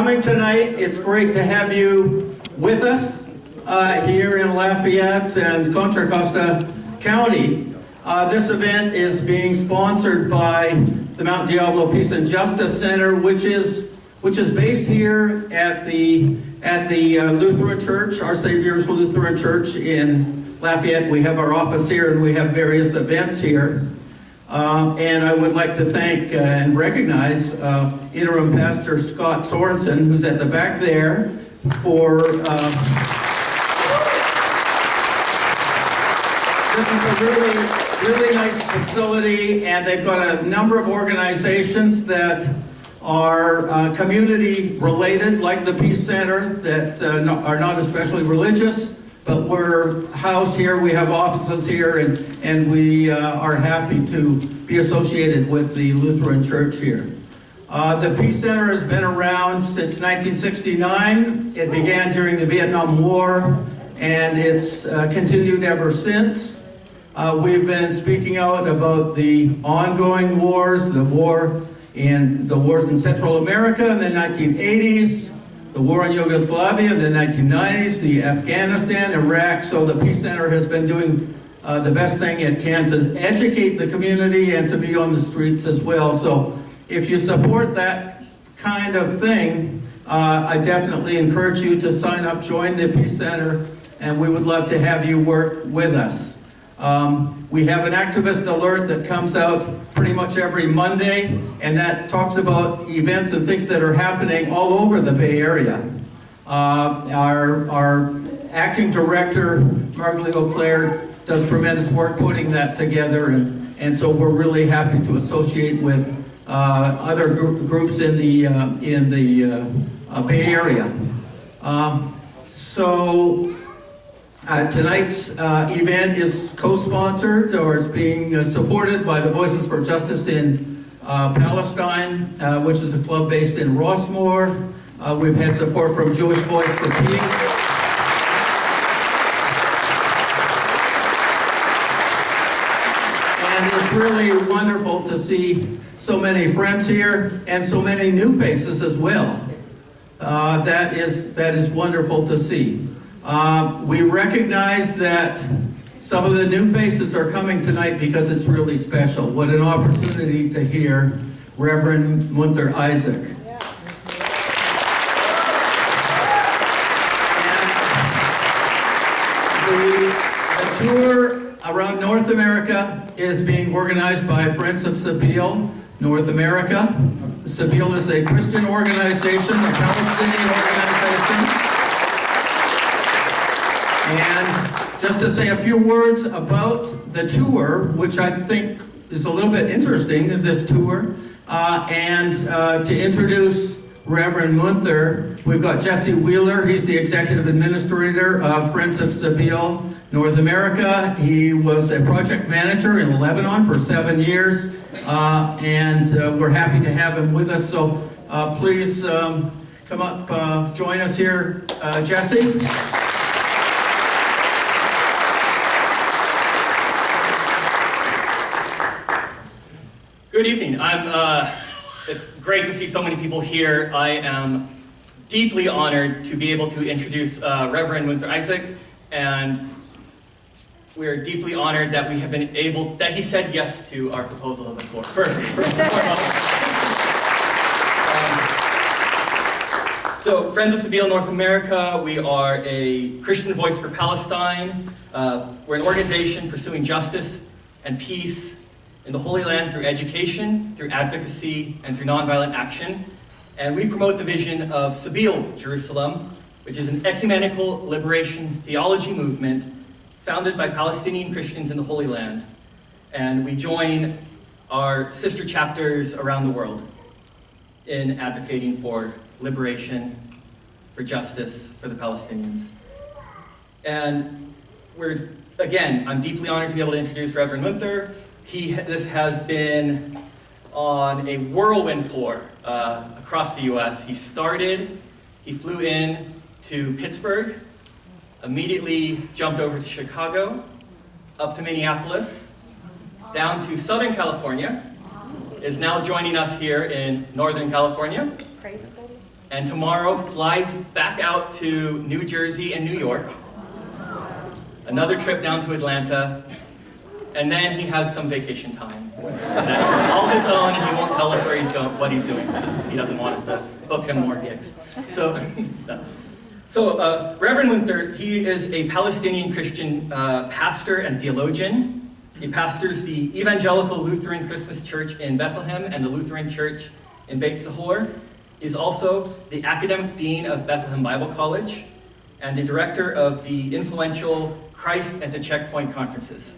coming tonight. It's great to have you with us here in Lafayette and Contra Costa County. This event is being sponsored by the Mount Diablo Peace and Justice Center, which is based here at the Lutheran Church, Our Savior's Lutheran Church in Lafayette. We have our office here and we have various events here. And I would like to thank and recognize Interim Pastor Scott Sorensen, who's at the back there, for this is a really nice facility, and they've got a number of organizations that are community related, like the Peace Center, that are not especially religious. But we're housed here, we have offices here, and we are happy to be associated with the Lutheran Church here. The Peace Center has been around since 1969. It began during the Vietnam War, and it's continued ever since. We've been speaking out about the ongoing wars, the wars in Central America in the 1980s, the war in Yugoslavia in the 1990s, the Afghanistan, Iraq. So the Peace Center has been doing the best thing it can to educate the community and to be on the streets as well. So if you support that kind of thing, I definitely encourage you to sign up, join the Peace Center, and we would love to have you work with us. We have an activist alert that comes out pretty much every Monday, and that talks about events and things that are happening all over the Bay Area. Our acting director, Margaret Auclair, does tremendous work putting that together, and so we're really happy to associate with other groups in the Bay Area. Tonight's event is co-sponsored or is being supported by the Voices for Justice in Palestine, which is a club based in Rossmore. We've had support from Jewish Voice for Peace. And it's really wonderful to see so many friends here and so many new faces as well. That is wonderful to see. We recognize that some of the new faces are coming tonight because it's really special. What an opportunity to hear Reverend Munther Isaac. And the tour around North America is being organized by Friends of Sabeel North America. Sabeel is a Christian organization, a Palestinian organization. And just to say a few words about the tour, which I think is a little bit interesting in this tour, and to introduce Reverend Munther, we've got Jesse Wheeler. He's the Executive Administrator of Friends of Sabeel North America. He was a project manager in Lebanon for 7 years, and we're happy to have him with us. So please come up, join us here, Jesse. Good evening. It's great to see so many people here. I am deeply honored to be able to introduce Reverend Munther Isaac, and we're deeply honored that we have been able, that he said yes to our proposal of the tour. First and foremost. So, Friends of Sabeel North America, we are a Christian Voice for Palestine. We're an organization pursuing justice and peace in the Holy Land through education, through advocacy, and through nonviolent action. And we promote the vision of Sabeel Jerusalem, which is an ecumenical liberation theology movement founded by Palestinian Christians in the Holy Land. And we join our sister chapters around the world in advocating for liberation, for justice, for the Palestinians. And I'm deeply honored to be able to introduce Reverend Munther. This has been on a whirlwind tour across the U.S. He flew in to Pittsburgh, immediately jumped over to Chicago, up to Minneapolis, down to Southern California, is now joining us here in Northern California. and tomorrow flies back out to New Jersey and New York. Another trip down to Atlanta, and then he has some vacation time. That's all his own, and he won't tell us where he's going, what he's doing. He doesn't want us to book him more gigs. So Reverend Munther, he is a Palestinian Christian pastor and theologian. He pastors the Evangelical Lutheran Christmas Church in Bethlehem and the Lutheran Church in Beit Sahor. He's also the academic dean of Bethlehem Bible College and the director of the influential Christ at the Checkpoint conferences.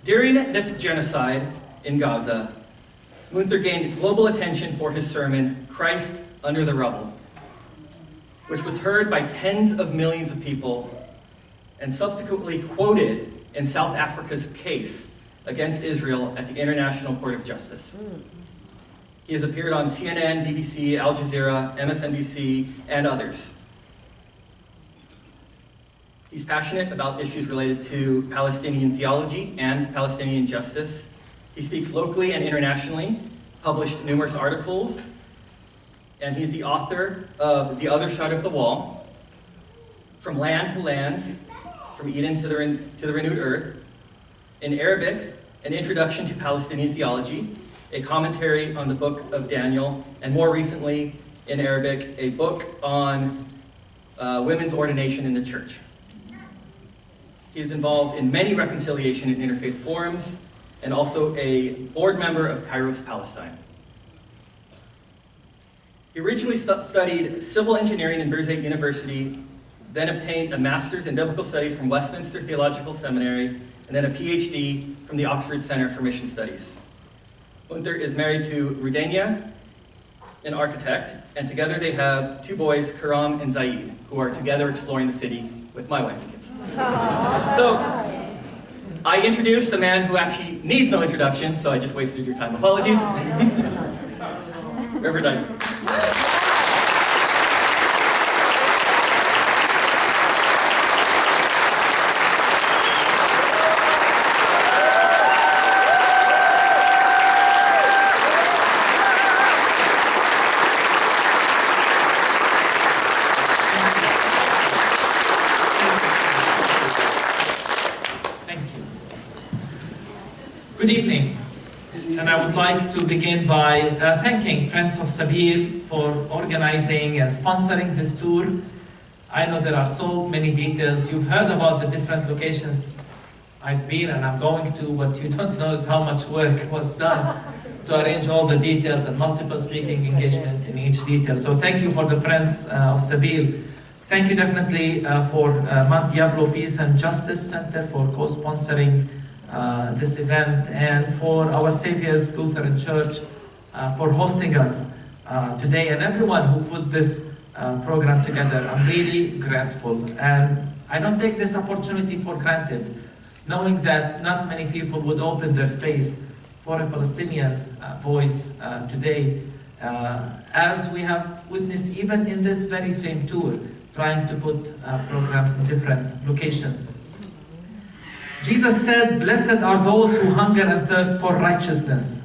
During this genocide in Gaza, Munther gained global attention for his sermon, Christ Under the Rubble, which was heard by tens of millions of people and subsequently quoted in South Africa's case against Israel at the International Court of Justice. He has appeared on CNN, BBC, Al Jazeera, MSNBC, and others. He's passionate about issues related to Palestinian theology and Palestinian justice. He speaks locally and internationally, published numerous articles, and he's the author of The Other Side of the Wall, From Land to Lands, From Eden to the Renewed Earth, in Arabic, An Introduction to Palestinian Theology, a commentary on the Book of Daniel, and more recently, in Arabic, a book on women's ordination in the church. He is involved in many reconciliation and interfaith forums, and also a board member of Kairos Palestine. He originally studied civil engineering in Birzeit University, then obtained a master's in biblical studies from Westminster Theological Seminary, and then a PhD from the Oxford Center for Mission Studies. Munther is married to Rudania, an architect, and together they have two boys, Karam and Zaid, who are together exploring the city with my wife and kids. So, I introduced the man who actually needs no introduction, so I just wasted your time. Apologies. Reverend Ivy. Good evening, and I would like to begin by thanking Friends of Sabil for organizing and sponsoring this tour. I know there are so many details. You've heard about the different locations I've been and I'm going to. What you don't know is how much work was done to arrange all the details and multiple speaking engagement in each detail. So thank you for the Friends of Sabil. Thank you definitely for Mount Diablo Peace and Justice Center for co-sponsoring this event, and for our Savior's Lutheran Church for hosting us today, and everyone who put this program together. I'm really grateful, and I don't take this opportunity for granted, knowing that not many people would open their space for a Palestinian voice today, as we have witnessed even in this very same tour, trying to put programs in different locations. Jesus said, "Blessed are those who hunger and thirst for righteousness,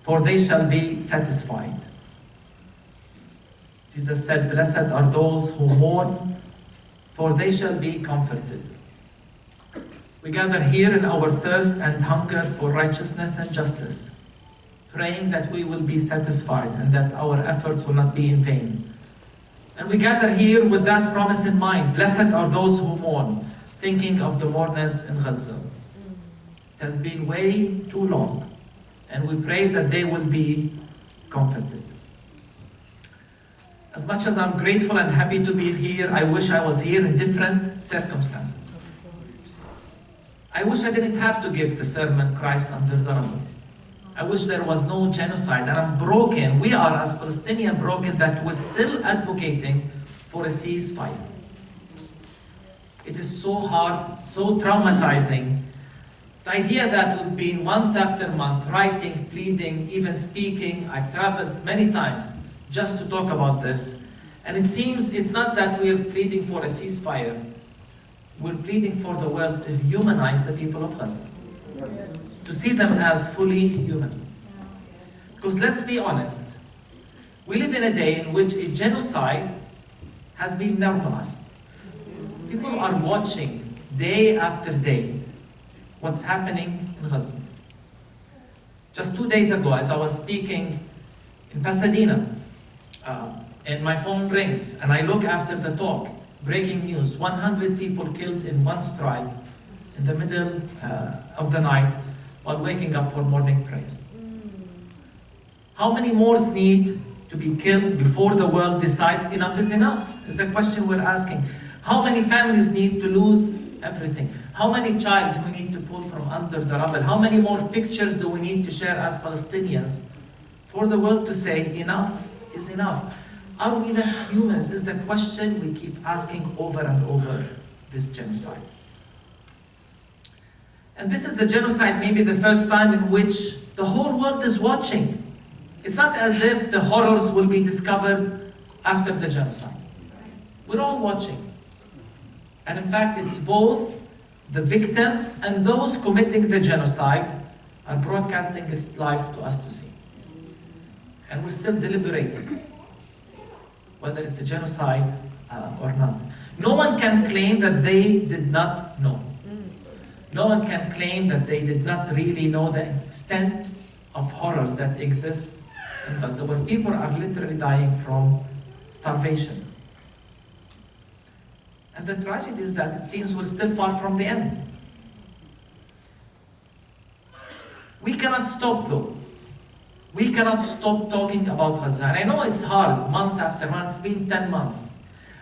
for they shall be satisfied." Jesus said, "Blessed are those who mourn, for they shall be comforted." We gather here in our thirst and hunger for righteousness and justice, praying that we will be satisfied and that our efforts will not be in vain. And we gather here with that promise in mind. Blessed are those who mourn, thinking of the mourners in Gaza. It has been way too long, and we pray that they will be comforted. As much as I'm grateful and happy to be here, I wish I was here in different circumstances. I wish I didn't have to give the sermon, Christ Under the Rubble. I wish there was no genocide, and I'm broken. We are, as Palestinians, broken that we're still advocating for a ceasefire. It is so hard, so traumatizing. The idea that we've been month after month writing, pleading, even speaking. I've traveled many times just to talk about this. And it seems it's not that we're pleading for a ceasefire. We're pleading for the world to humanize the people of Gaza. To see them as fully human. Because let's be honest, We live in a day in which a genocide has been normalized. People are watching day after day what's happening in Gaza. Just 2 days ago, as I was speaking in Pasadena, and my phone rings, and I look after the talk, breaking news, 100 people killed in one strike in the middle of the night while waking up for morning prayers. How many more need to be killed before the world decides enough is enough? Is the question we're asking. How many families need to lose everything? How many child do we need to pull from under the rubble? How many more pictures do we need to share as Palestinians for the world to say enough is enough? Are we less humans? Is the question we keep asking over and over this genocide. And this is the genocide, maybe the first time in which the whole world is watching. It's not as if the horrors will be discovered after the genocide. We're all watching. And in fact, it's both the victims and those committing the genocide are broadcasting its life to us to see. And we're still deliberating whether it's a genocide or not. No one can claim that they did not know. No one can claim that they did not really know the extent of horrors that exist in Gaza, where people are literally dying from starvation. And the tragedy is that it seems we're still far from the end. We cannot stop though. We cannot stop talking about Gaza. And I know it's hard, month after month, it's been 10 months.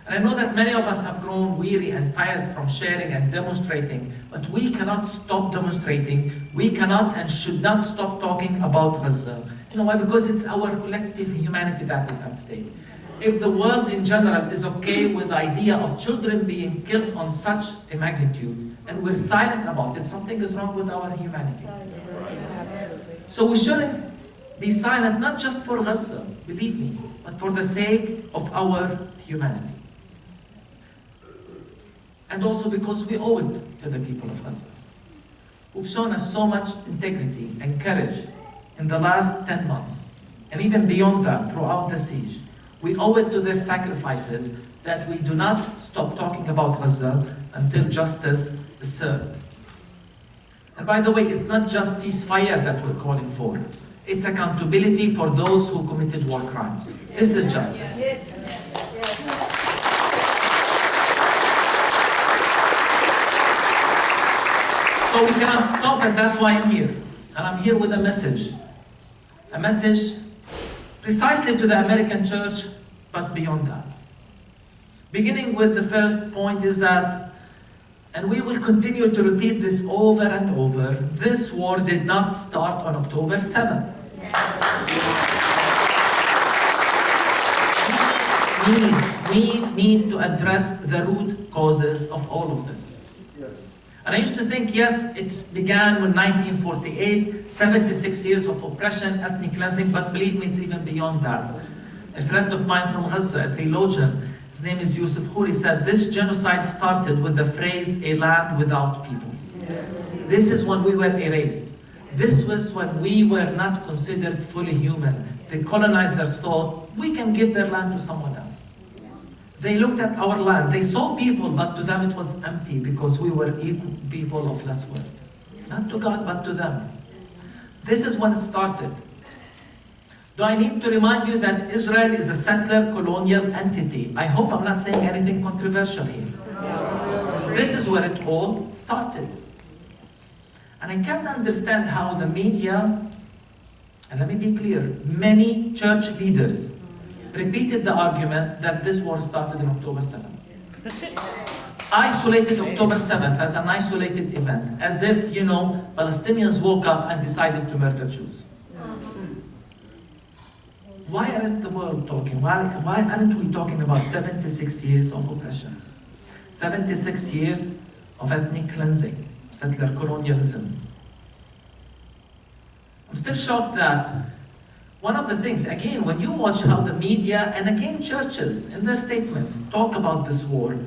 And I know that many of us have grown weary and tired from sharing and demonstrating, but we cannot stop demonstrating. We cannot and should not stop talking about Gaza. You know why? Because it's our collective humanity that is at stake. If the world in general is okay with the idea of children being killed on such a magnitude, and we're silent about it, something is wrong with our humanity. So we shouldn't be silent, not just for Gaza, believe me, but for the sake of our humanity. And also because we owe it to the people of Gaza, who've shown us so much integrity and courage in the last 10 months, and even beyond that, throughout the siege. We owe it to their sacrifices that we do not stop talking about Gaza until justice is served. And by the way, it's not just ceasefire that we're calling for. It's accountability for those who committed war crimes. This is justice. Yes. So we cannot stop, and that's why I'm here. And I'm here with a message. A message precisely to the American church, but beyond that. Beginning with the first point is that, and we will continue to repeat this over and over, this war did not start on October 7th. We need to address the root causes of all of this. And I used to think, yes, it began with 1948, 76 years of oppression, ethnic cleansing, but believe me, it's even beyond that. A friend of mine from Gaza, a theologian, his name is Yusuf Khouri, said this genocide started with the phrase, a land without people. This is when we were erased. This was when we were not considered fully human. The colonizers thought, we can give their land to someone else. They looked at our land, they saw people, but to them it was empty because we were people of less worth. Not to God, but to them. This is when it started. Do I need to remind you that Israel is a settler colonial entity? I hope I'm not saying anything controversial here. This is where it all started. And I can't understand how the media, and let me be clear, many church leaders repeated the argument that this war started on October 7th. Isolated October 7th as an isolated event, as if, you know, Palestinians woke up and decided to murder Jews. Why aren't the world talking? Why aren't we talking about 76 years of oppression? 76 years of ethnic cleansing, settler colonialism. I'm still shocked that one of the things, again, when you watch how the media, and again churches, in their statements, talk about this war,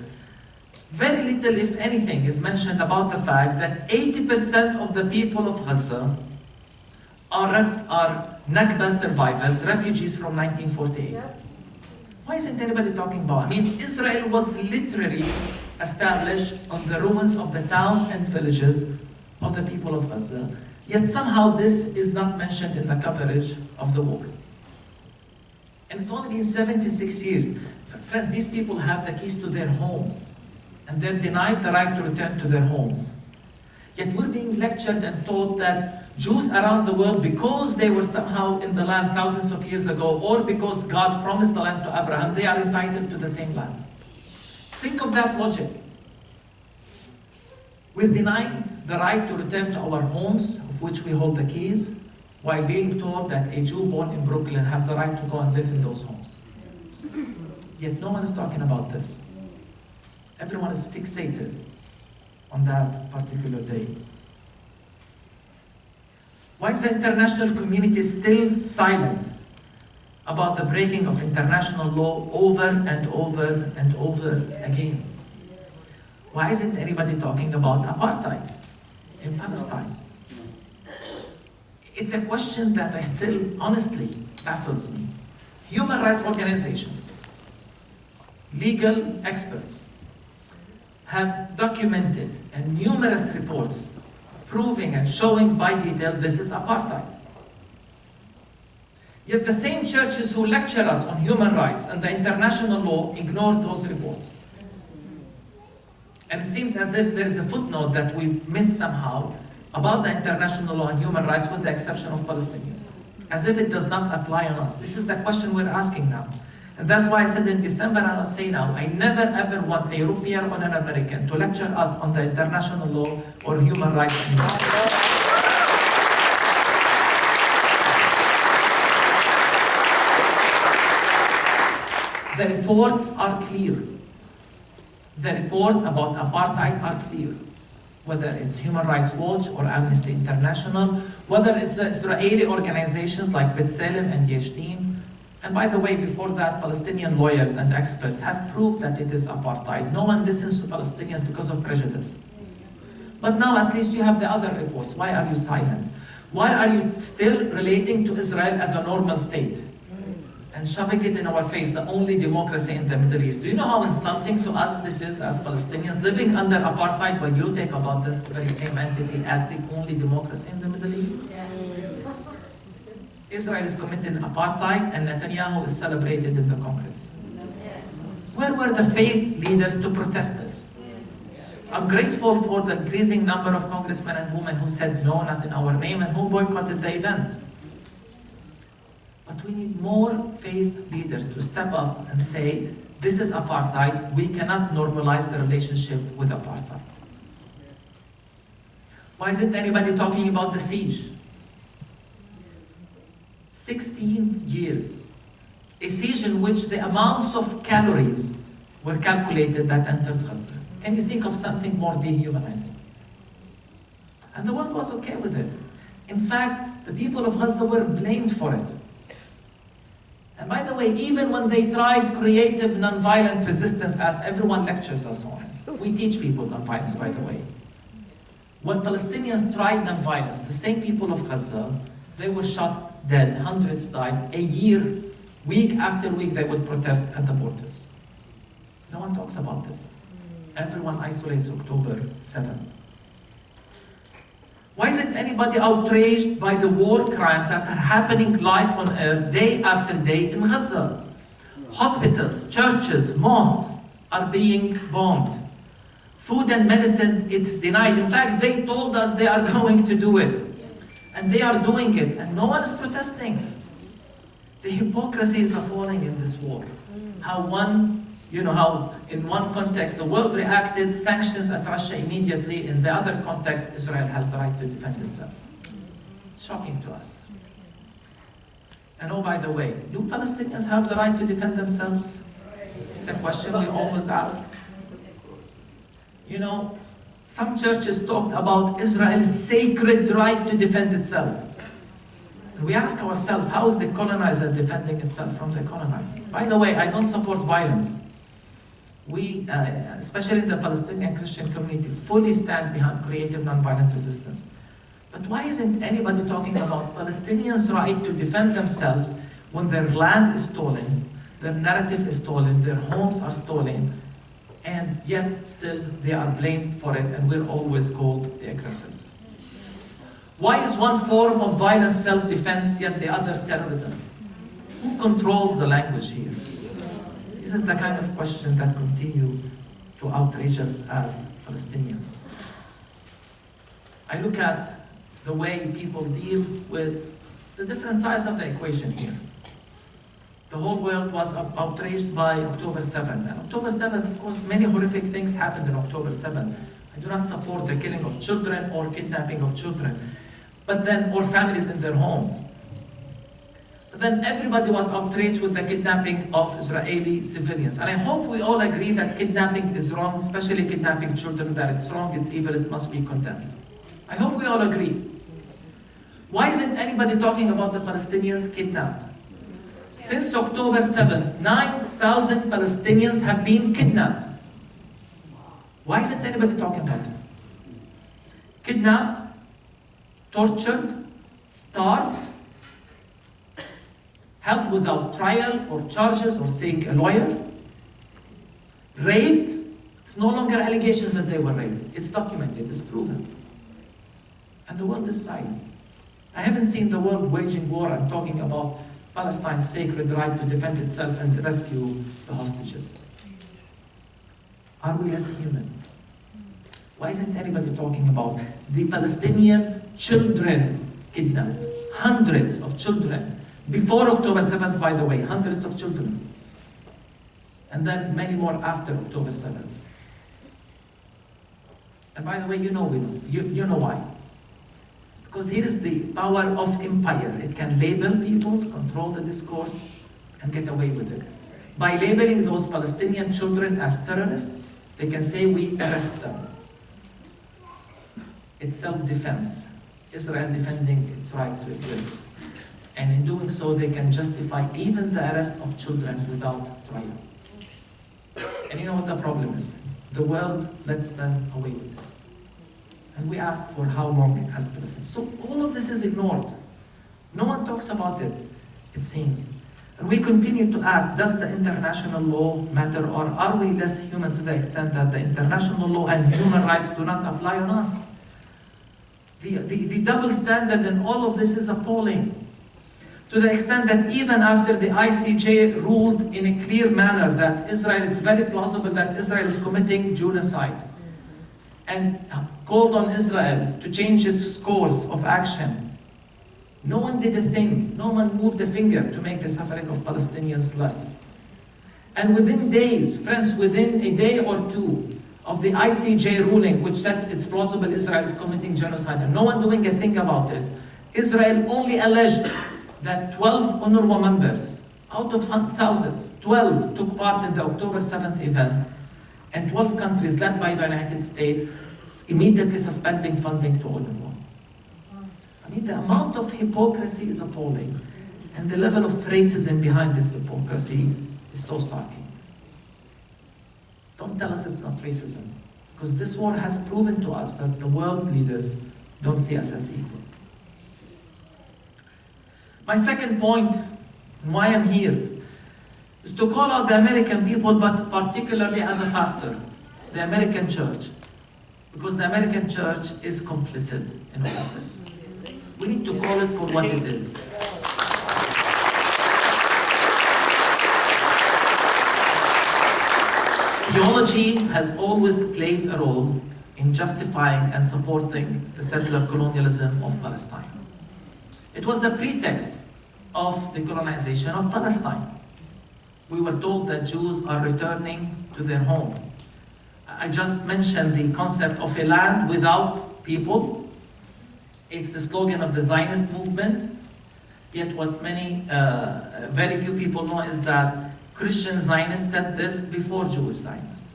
very little, if anything, is mentioned about the fact that 80% of the people of Gaza are Nakba survivors, refugees from 1948. Why isn't anybody talking about it? I mean, Israel was literally established on the ruins of the towns and villages of the people of Gaza. Yet somehow this is not mentioned in the coverage of the war. And it's only been 76 years. Friends, these people have the keys to their homes, and they're denied the right to return to their homes. Yet we're being lectured and taught that Jews around the world, because they were somehow in the land thousands of years ago, or because God promised the land to Abraham, they are entitled to the same land. Think of that logic. We're denied the right to return to our homes, of which we hold the keys, while being told that a Jew born in Brooklyn have the right to go and live in those homes. Yet no one is talking about this. Everyone is fixated on that particular day. Why is the international community still silent about the breaking of international law over and over and over again? Why isn't anybody talking about apartheid in Palestine? It's a question that I still honestly baffles me. Human rights organizations, legal experts have documented and numerous reports proving and showing by detail this is apartheid. Yet the same churches who lecture us on human rights and the international law ignore those reports. And it seems as if there is a footnote that we've missed somehow about the international law and human rights, with the exception of Palestinians. As if it does not apply on us. This is the question we're asking now. And that's why I said in December, and I'll say now, I never ever want a European or an American to lecture us on the international law or human rights anymore. The reports are clear. The reports about apartheid are clear. Whether it's Human Rights Watch or Amnesty International, whether it's the Israeli organizations like B'Tselem and Yesh Din. And by the way, before that, Palestinian lawyers and experts have proved that it is apartheid. No one listens to Palestinians because of prejudice. But now at least you have the other reports. Why are you silent? Why are you still relating to Israel as a normal state? And shoving it in our face, the only democracy in the Middle East. Do you know how insulting to us this is as Palestinians, living under apartheid, when you take about this very same entity as the only democracy in the Middle East? Israel is committing apartheid and Netanyahu is celebrated in the Congress. Where were the faith leaders to protest this? I'm grateful for the increasing number of congressmen and women who said no, not in our name, and who boycotted the event. But we need more faith leaders to step up and say, this is apartheid, we cannot normalize the relationship with apartheid. Why isn't anybody talking about the siege? 16 years. A siege in which the amounts of calories were calculated that entered Gaza. Can you think of something more dehumanizing? And the world was okay with it. In fact, the people of Gaza were blamed for it. And by the way, even when they tried creative nonviolent resistance, as everyone lectures us on, we teach people nonviolence, by the way. When Palestinians tried nonviolence, the same people of Gaza, they were shot dead, hundreds died. A year, week after week, they would protest at the borders. No one talks about this. Everyone isolates October 7. Why isn't anybody outraged by the war crimes that are happening live on air day after day in Gaza? Hospitals, churches, mosques are being bombed. Food and medicine, it's denied. In fact, they told us they are going to do it. And they are doing it, and no one is protesting. The hypocrisy is appalling in this war. How in one context the world reacted, sanctions at Russia immediately. In the other context, Israel has the right to defend itself. It's shocking to us. And oh, by the way, do Palestinians have the right to defend themselves? It's a question we always ask. You know, some churches talked about Israel's sacred right to defend itself. And we ask ourselves, how is the colonizer defending itself from the colonizer? By the way, I don't support violence. We, especially in the Palestinian Christian community, fully stand behind creative nonviolent resistance. But why isn't anybody talking about Palestinians' right to defend themselves when their land is stolen, their narrative is stolen, their homes are stolen, and yet still they are blamed for it, and we're always called the aggressors? Why is one form of violence self-defense, yet the other terrorism? Who controls the language here? This is the kind of question that continue to outrage us as Palestinians. I look at the way people deal with the different sides of the equation here. The whole world was outraged by October 7th. And October 7th, of course, many horrific things happened on October 7th. I do not support the killing of children or kidnapping of children, but then, or families in their homes. But then everybody was outraged with the kidnapping of Israeli civilians. And I hope we all agree that kidnapping is wrong, especially kidnapping children, that it's wrong, it's evil, it must be condemned. I hope we all agree. Why isn't anybody talking about the Palestinians kidnapped? Since October 7th, 9,000 Palestinians have been kidnapped. Why isn't anybody talking about it? Kidnapped, tortured, starved, held without trial or charges or seeing a lawyer, raped. It's no longer allegations that they were raped. It's documented, it's proven. And the world is silent. I haven't seen the world waging war and talking about Palestine's sacred right to defend itself and rescue the hostages. Are we less human? Why isn't anybody talking about the Palestinian children kidnapped? Hundreds of children. Before October 7th, by the way, hundreds of children. And then many more after October 7th. And by the way, you know why. Because here is the power of empire. It can label people, control the discourse, and get away with it. By labeling those Palestinian children as terrorists, they can say we arrest them. It's self-defense. Israel defending its right to exist. And in doing so, they can justify even the arrest of children without trial. And you know what the problem is? The world lets them away with this. And we ask for how long as Palestine. So all of this is ignored. No one talks about it, it seems. And we continue to act. Does the international law matter, or are we less human to the extent that the international law and human rights do not apply on us? The double standard in all of this is appalling. To the extent that even after the ICJ ruled in a clear manner that Israel, it's very plausible that Israel is committing genocide, and called on Israel to change its course of action, no one did a thing, no one moved a finger to make the suffering of Palestinians less. And within days, friends, within a day or two of the ICJ ruling, which said it's plausible Israel is committing genocide, and no one doing a thing about it, Israel only alleged that 12 UNRWA members, out of thousands, 12 took part in the October 7th event, and 12 countries led by the United States immediately suspending funding to UNRWA. I mean, the amount of hypocrisy is appalling, and the level of racism behind this hypocrisy is so startling. Don't tell us it's not racism, because this war has proven to us that the world leaders don't see us as equal. My second point, and why I'm here, is to call out the American people, but particularly as a pastor, the American church, because the American church is complicit in all of this. We need to call it for what it is. Theology has always played a role in justifying and supporting the settler colonialism of Palestine. It was the pretext of the colonization of Palestine. We were told that Jews are returning to their home. I just mentioned the concept of a land without people. It's the slogan of the Zionist movement. Yet what very few people know is that Christian Zionists said this before Jewish Zionists.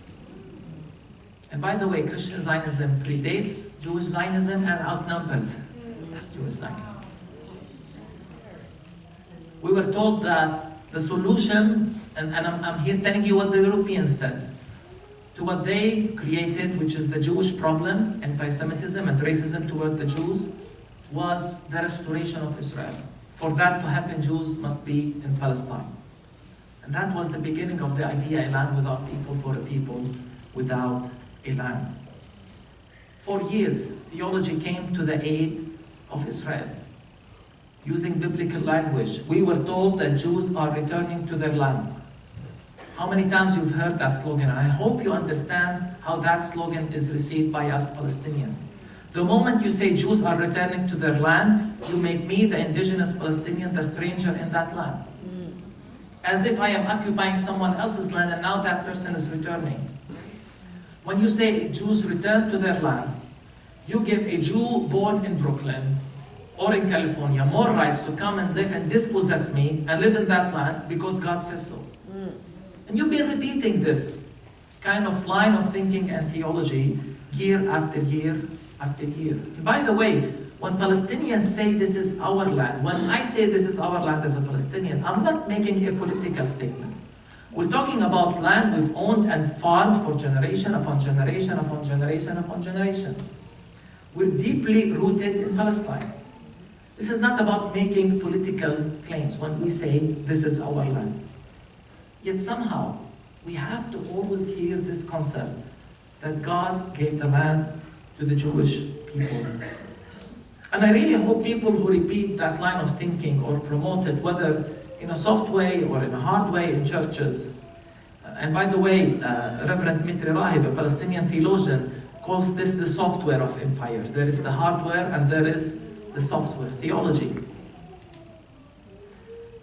And by the way, Christian Zionism predates Jewish Zionism and outnumbers Jewish Zionism. We were told that the solution, and I'm here telling you what the Europeans said, to what they created, which is the Jewish problem, anti-Semitism and racism toward the Jews, was the restoration of Israel. For that to happen, Jews must be in Palestine. And that was the beginning of the idea, a land without people for a people without a land. For years, theology came to the aid of Israel. Using biblical language, we were told that Jews are returning to their land. How many times you've heard that slogan? And I hope you understand how that slogan is received by us Palestinians. The moment you say Jews are returning to their land, you make me, the indigenous Palestinian, the stranger in that land. As if I am occupying someone else's land and now that person is returning. When you say Jews return to their land, you give a Jew born in Brooklyn or in California more rights to come and live and dispossess me and live in that land because God says so. And you've been repeating this kind of line of thinking and theology year after year after year. And by the way, when Palestinians say this is our land, when I say this is our land as a Palestinian, I'm not making a political statement. We're talking about land we've owned and farmed for generation upon generation upon generation upon generation. We're deeply rooted in Palestine. This is not about making political claims when we say this is our land. Yet somehow, we have to always hear this concept that God gave the land to the Jewish people. And I really hope people who repeat that line of thinking or promote it, whether in a soft way or in a hard way in churches. And by the way, Reverend Mitri Rahib, a Palestinian theologian, calls this the software of empire. There is the hardware and there is the software, theology.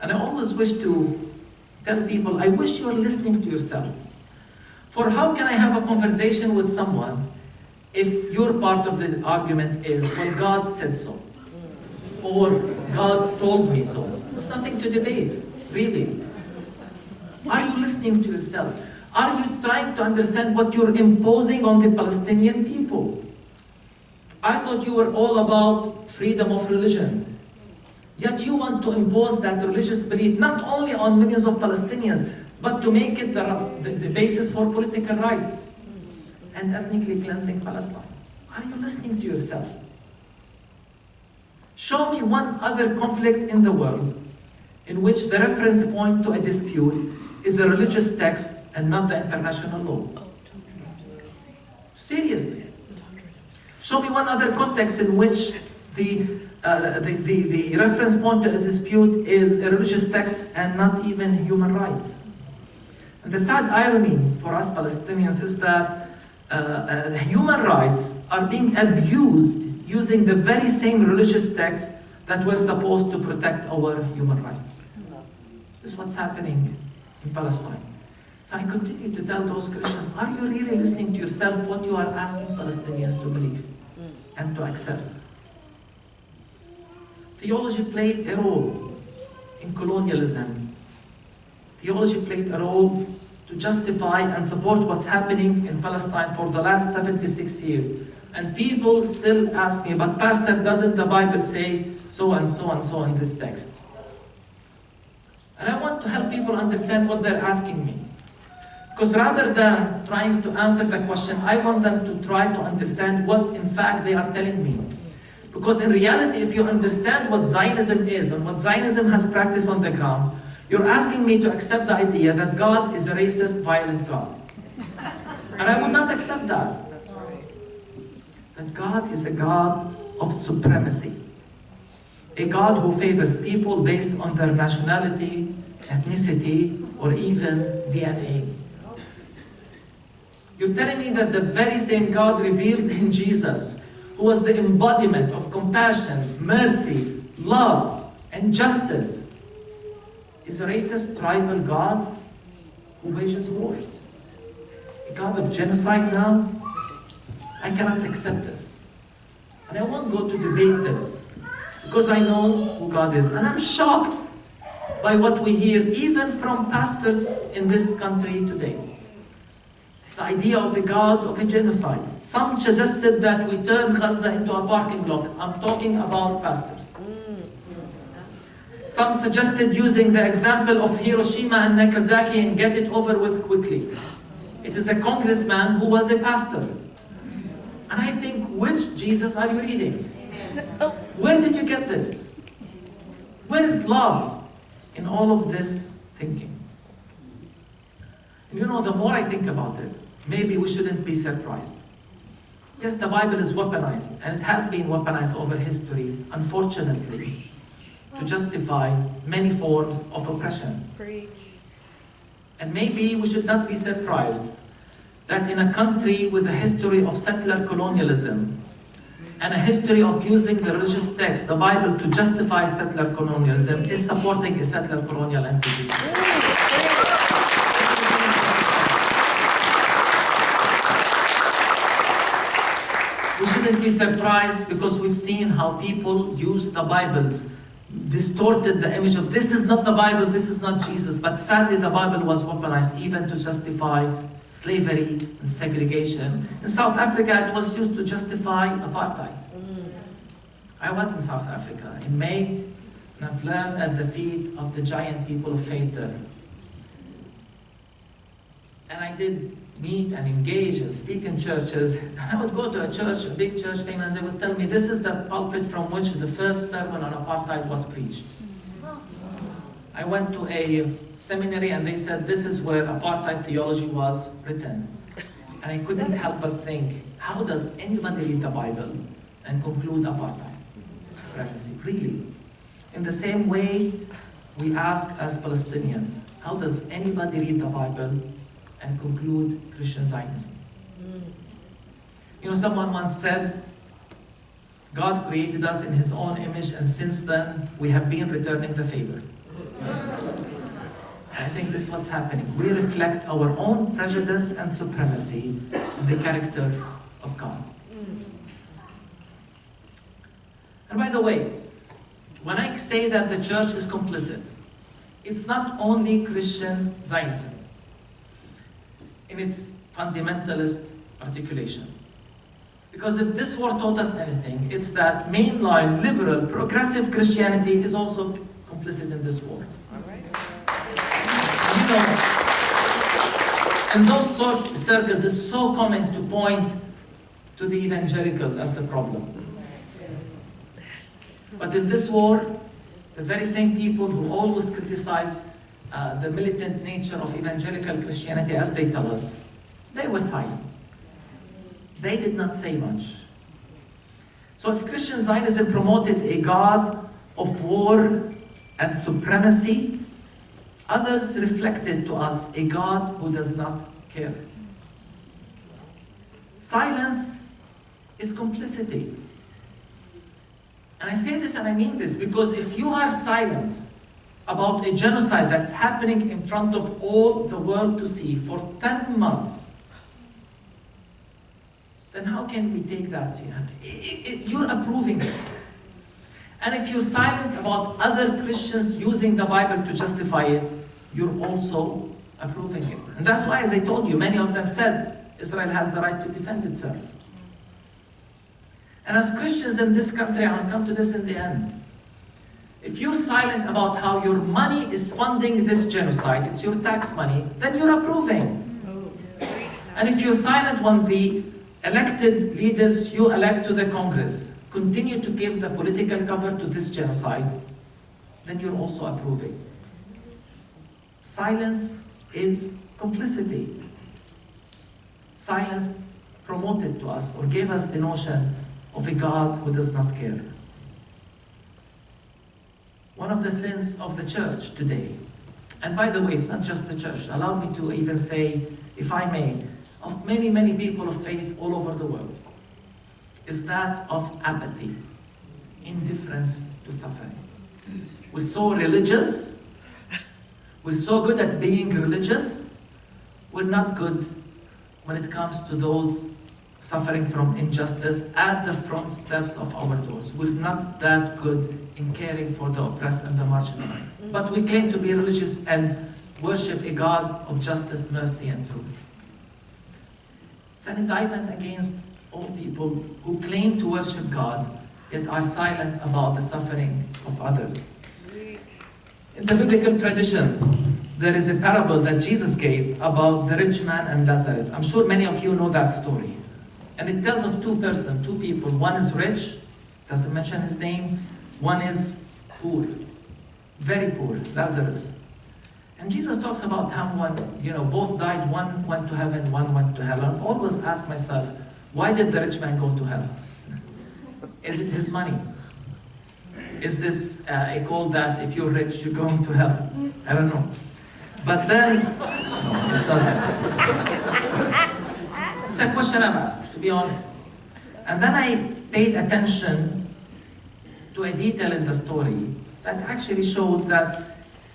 And I always wish to tell people, I wish you're listening to yourself. For how can I have a conversation with someone if your part of the argument is, well, God said so, or God told me so? There's nothing to debate, really. Are you listening to yourself? Are you trying to understand what you're imposing on the Palestinian people? I thought you were all about freedom of religion. Yet you want to impose that religious belief not only on millions of Palestinians, but to make it the basis for political rights and ethnically cleansing Palestine. Are you listening to yourself? Show me one other conflict in the world in which the reference point to a dispute is a religious text and not the international law. Seriously. Show me one other context in which the reference point to a dispute is a religious text and not even human rights. And the sad irony for us Palestinians is that human rights are being abused using the very same religious texts that were supposed to protect our human rights. This is what's happening in Palestine. So I continue to tell those Christians, are you really listening to yourself what you are asking Palestinians to believe and to accept? Theology played a role in colonialism. Theology played a role to justify and support what's happening in Palestine for the last 76 years. And people still ask me, but Pastor, doesn't the Bible say so and so and so in this text? And I want to help people understand what they're asking me. Because rather than trying to answer the question, I want them to try to understand what in fact they are telling me. Because in reality, if you understand what Zionism is and what Zionism has practiced on the ground, you're asking me to accept the idea that God is a racist, violent God. And I would not accept that. That God is a God of supremacy. A God who favors people based on their nationality, ethnicity, or even DNA. You're telling me that the very same God revealed in Jesus, who was the embodiment of compassion, mercy, love, and justice, is a racist tribal God who wages wars. A God of genocide now? I cannot accept this. And I won't go to debate this, because I know who God is. And I'm shocked by what we hear, even from pastors in this country today. The idea of a God of a genocide. Some suggested that we turn Gaza into a parking lot. I'm talking about pastors. Some suggested using the example of Hiroshima and Nagasaki and get it over with quickly. It is a congressman who was a pastor. And I think, which Jesus are you reading? Where did you get this? Where is love in all of this thinking? And you know, the more I think about it, maybe we shouldn't be surprised. Yes, the Bible is weaponized, and it has been weaponized over history, unfortunately, to justify many forms of oppression. And maybe we should not be surprised that in a country with a history of settler colonialism and a history of using the religious text, the Bible, to justify settler colonialism, is supporting a settler colonial entity. We shouldn't be surprised because we've seen how people use the Bible, distorted the image of this is not the Bible, this is not Jesus, but sadly the Bible was weaponized even to justify slavery and segregation. In South Africa, it was used to justify apartheid. I was in South Africa in May, and I've learned at the feet of the giant people of faith there. And I did meet and engage and speak in churches. And I would go to a church, a big church thing, and they would tell me this is the pulpit from which the first sermon on apartheid was preached. I went to a seminary and they said this is where apartheid theology was written. And I couldn't help but think, how does anybody read the Bible and conclude apartheid supremacy? Really? In the same way, we ask as Palestinians, how does anybody read the Bible and conclude Christian Zionism? You know, someone once said, God created us in His own image, and since then, we have been returning the favor. I think this is what's happening. We reflect our own prejudice and supremacy in the character of God. And by the way, when I say that the church is complicit, it's not only Christian Zionism in its fundamentalist articulation. Because if this war taught us anything, it's that mainline, liberal, progressive Christianity is also complicit in this war. You know, and those circles is so common to point to the evangelicals as the problem. But in this war, the very same people who always criticize the militant nature of evangelical Christianity, as they tell us, they were silent. They did not say much. So if Christian Zionism promoted a God of war and supremacy, others reflected to us a God who does not care. Silence is complicity. And I say this and I mean this because if you are silent about a genocide that's happening in front of all the world to see for 10 months, then how can we take that? You're approving it. And if you're silent about other Christians using the Bible to justify it, you're also approving it. And that's why, as I told you, many of them said Israel has the right to defend itself. And as Christians in this country, I'll come to this in the end, if you're silent about how your money is funding this genocide, it's your tax money, then you're approving. And if you're silent when the elected leaders you elect to the Congress continue to give the political cover to this genocide, then you're also approving. Silence is complicity. Silence promoted to us or gave us the notion of a God who does not care. One of the sins of the church today, and by the way, it's not just the church, allow me to even say, if I may, of many, many people of faith all over the world, is that of apathy, indifference to suffering. We're so religious, we're so good at being religious, we're not good when it comes to those suffering from injustice at the front steps of our doors. We're not that good in caring for the oppressed and the marginalized. But we claim to be religious and worship a God of justice, mercy, and truth. It's an indictment against all people who claim to worship God, yet are silent about the suffering of others. In the biblical tradition, there is a parable that Jesus gave about the rich man and Lazarus. I'm sure many of you know that story. And it tells of two people. One is rich Doesn't mention his name. One is poor, very poor, Lazarus. And Jesus talks about how both died, one went to heaven, one went to hell. I've always asked myself, why did the rich man go to hell? Is it his money? Is this a call that if you're rich, you're going to hell? I don't know. But then, no, it's not that. It's a question I've asked, to be honest. And then I paid attention to a detail in the story that actually showed that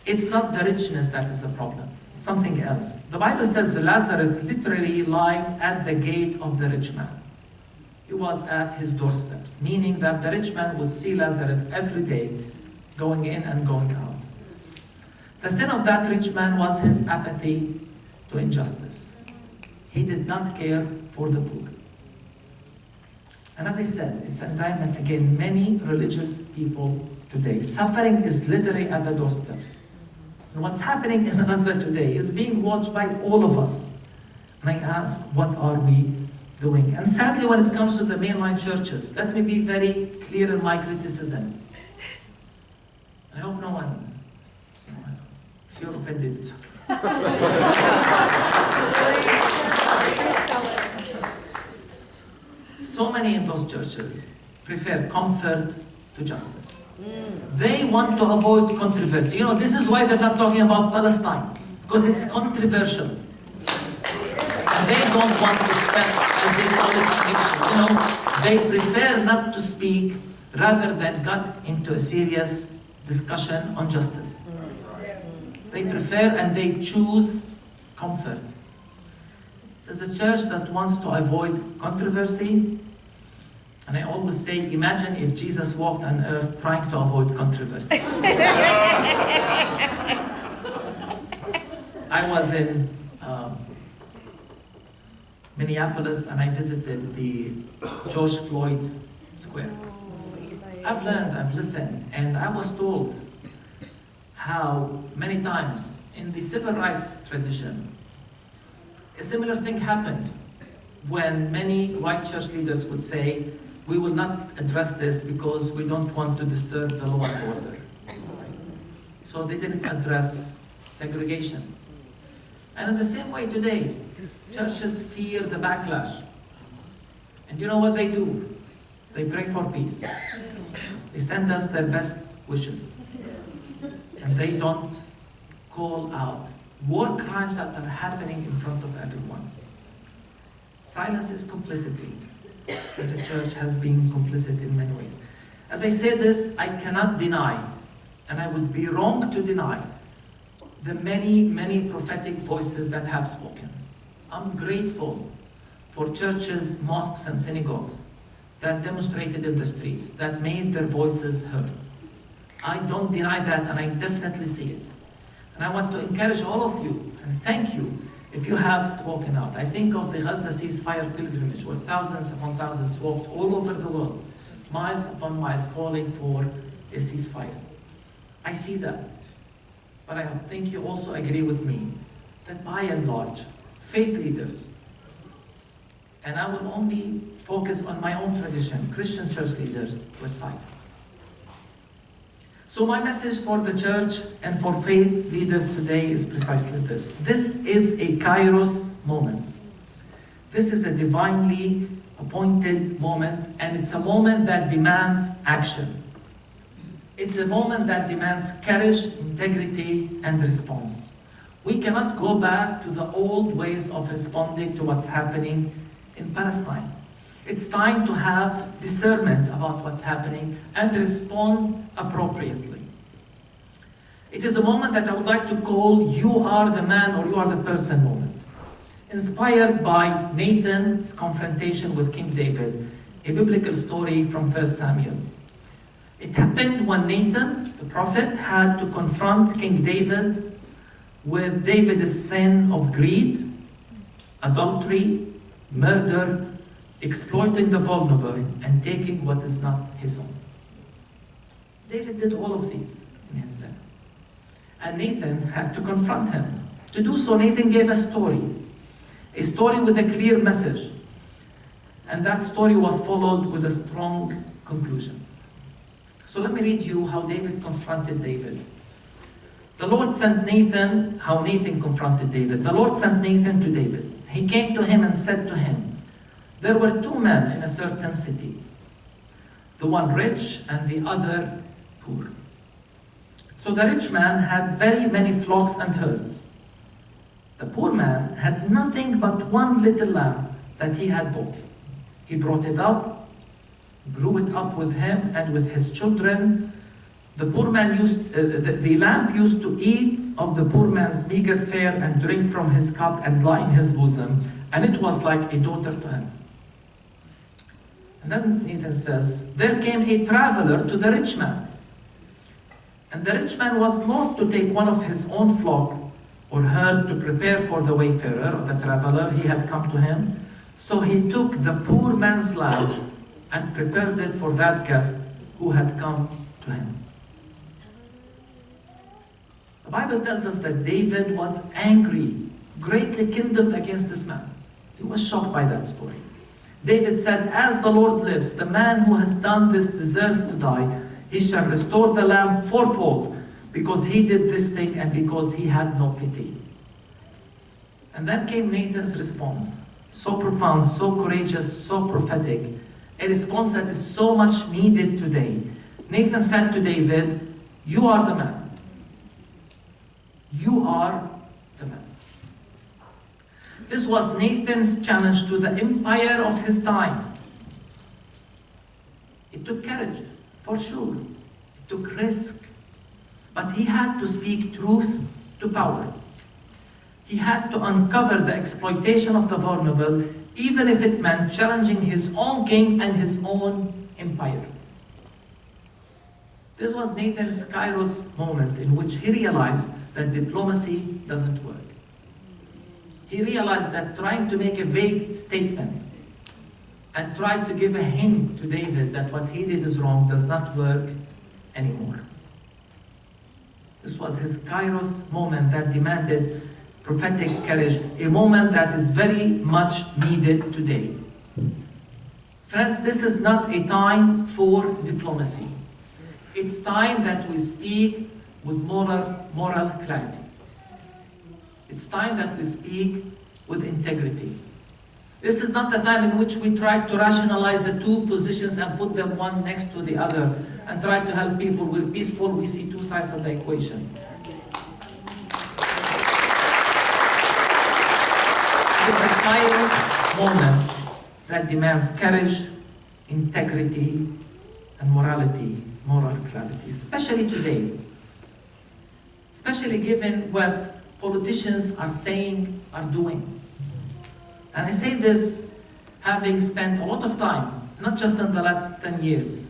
it's not the richness that is the problem. It's something else. The Bible says Lazarus literally lied at the gate of the rich man. He was at his doorsteps, meaning that the rich man would see Lazarus every day going in and going out. The sin of that rich man was his apathy to injustice. He did not care for the poor. And as I said, it's an indictment against many religious people today. Suffering is literally at the doorsteps. And what's happening in Gaza today is being watched by all of us. And I ask, what are we doing? And sadly, when it comes to the mainline churches, let me be very clear in my criticism. I hope no one, if you're offended, it's okay. So many in those churches prefer comfort to justice. They want to avoid controversy. This is why they're not talking about Palestine, because it's controversial. And they don't want to spend, as they call it, fiction. They prefer not to speak rather than get into a serious discussion on justice. They prefer and they choose comfort. It's a church that wants to avoid controversy. And I always say, imagine if Jesus walked on earth trying to avoid controversy. I was in Minneapolis and I visited the George Floyd Square. I've learned, I've listened, and I was told how many times in the civil rights tradition, a similar thing happened when many white church leaders would say, we will not address this because we don't want to disturb the law and order. So they didn't address segregation. And in the same way today, churches fear the backlash. And you know what they do? They pray for peace. They send us their best wishes. And they don't call out war crimes that are happening in front of everyone. Silence is complicity. And the church has been complicit in many ways. As I say this, I cannot deny, and I would be wrong to deny, the many, many prophetic voices that have spoken. I'm grateful for churches, mosques, and synagogues that demonstrated in the streets, that made their voices heard. I don't deny that, and I definitely see it. And I want to encourage all of you, and thank you, if you have spoken out. I think of the Gaza ceasefire pilgrimage, where thousands upon thousands walked all over the world, miles upon miles, calling for a ceasefire. I see that. But I think you also agree with me that by and large, faith leaders, and I will only focus on my own tradition, Christian church leaders, were silent. So my message for the church and for faith leaders today is precisely this. This is a Kairos moment. This is a divinely appointed moment, and it's a moment that demands action. It's a moment that demands courage, integrity, and response. We cannot go back to the old ways of responding to what's happening in Palestine. It's time to have discernment about what's happening and respond appropriately. It is a moment that I would like to call "You are the man" or "You are the person" moment. Inspired by Nathan's confrontation with King David, a biblical story from 1 Samuel. It happened when Nathan, the prophet, had to confront King David with David's sin of greed, adultery, murder, exploiting the vulnerable, and taking what is not his own. David did all of these in his sin. And Nathan had to confront him. To do so, Nathan gave a story with a clear message. And that story was followed with a strong conclusion. So let me read you how David confronted David. The Lord sent Nathan, how Nathan confronted David. The Lord sent Nathan to David. He came to him and said to him, there were two men in a certain city, the one rich and the other poor. So the rich man had very many flocks and herds. The poor man had nothing but one little lamb that he had bought. He brought it up, grew it up with him and with his children. The poor man the lamb used to eat of the poor man's meager fare and drink from his cup and lie in his bosom, and it was like a daughter to him. And then Nathan says, there came a traveler to the rich man. And the rich man was loath to take one of his own flock or herd to prepare for the wayfarer or the traveler he had come to him. So he took the poor man's lamb and prepared it for that guest who had come to him. The Bible tells us that David was angry, greatly kindled against this man. He was shocked by that story. David said, as the Lord lives, the man who has done this deserves to die. He shall restore the lamb fourfold, because he did this thing and because he had no pity. And then came Nathan's response. So profound, so courageous, so prophetic. A response that is so much needed today. Nathan said to David, you are the man. You are the man. This was Nathan's challenge to the empire of his time. It took courage, for sure. It took risk. But he had to speak truth to power. He had to uncover the exploitation of the vulnerable, even if it meant challenging his own king and his own empire. This was Nathan's Kairos moment in which he realized that diplomacy doesn't work. He realized that trying to make a vague statement and tried to give a hint to David that what he did is wrong does not work anymore. This was his Kairos moment that demanded prophetic courage, a moment that is very much needed today. Friends, this is not a time for diplomacy. It's time that we speak with moral clarity. It's time that we speak with integrity. This is not the time in which we try to rationalize the two positions and put them one next to the other and try to help people. We're peaceful, we see two sides of the equation. It's a Kairos moment that demands courage, integrity, and morality, moral clarity, especially today. Especially given what politicians are saying, are doing. And I say this having spent a lot of time, not just in the last 10 years,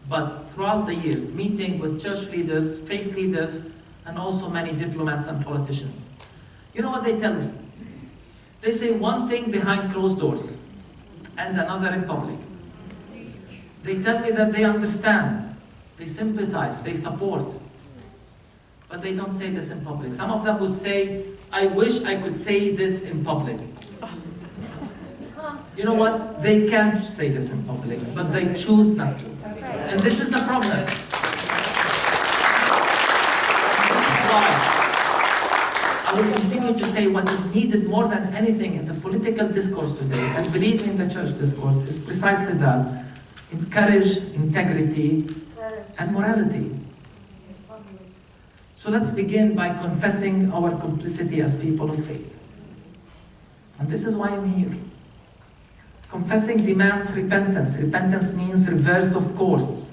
but throughout the years, meeting with church leaders, faith leaders, and also many diplomats and politicians. You know what they tell me? They say one thing behind closed doors and another in public. They tell me that they understand, they sympathize, they support, but they don't say this in public. Some of them would say, I wish I could say this in public. You know what? They can't say this in public, but they choose not to. And this is the problem. This is why I will continue to say what is needed more than anything in the political discourse today, and believe me, in the church discourse, is precisely that. Courage, integrity, and morality. So let's begin by confessing our complicity as people of faith. And this is why I'm here. Confessing demands repentance. Repentance means reverse of course.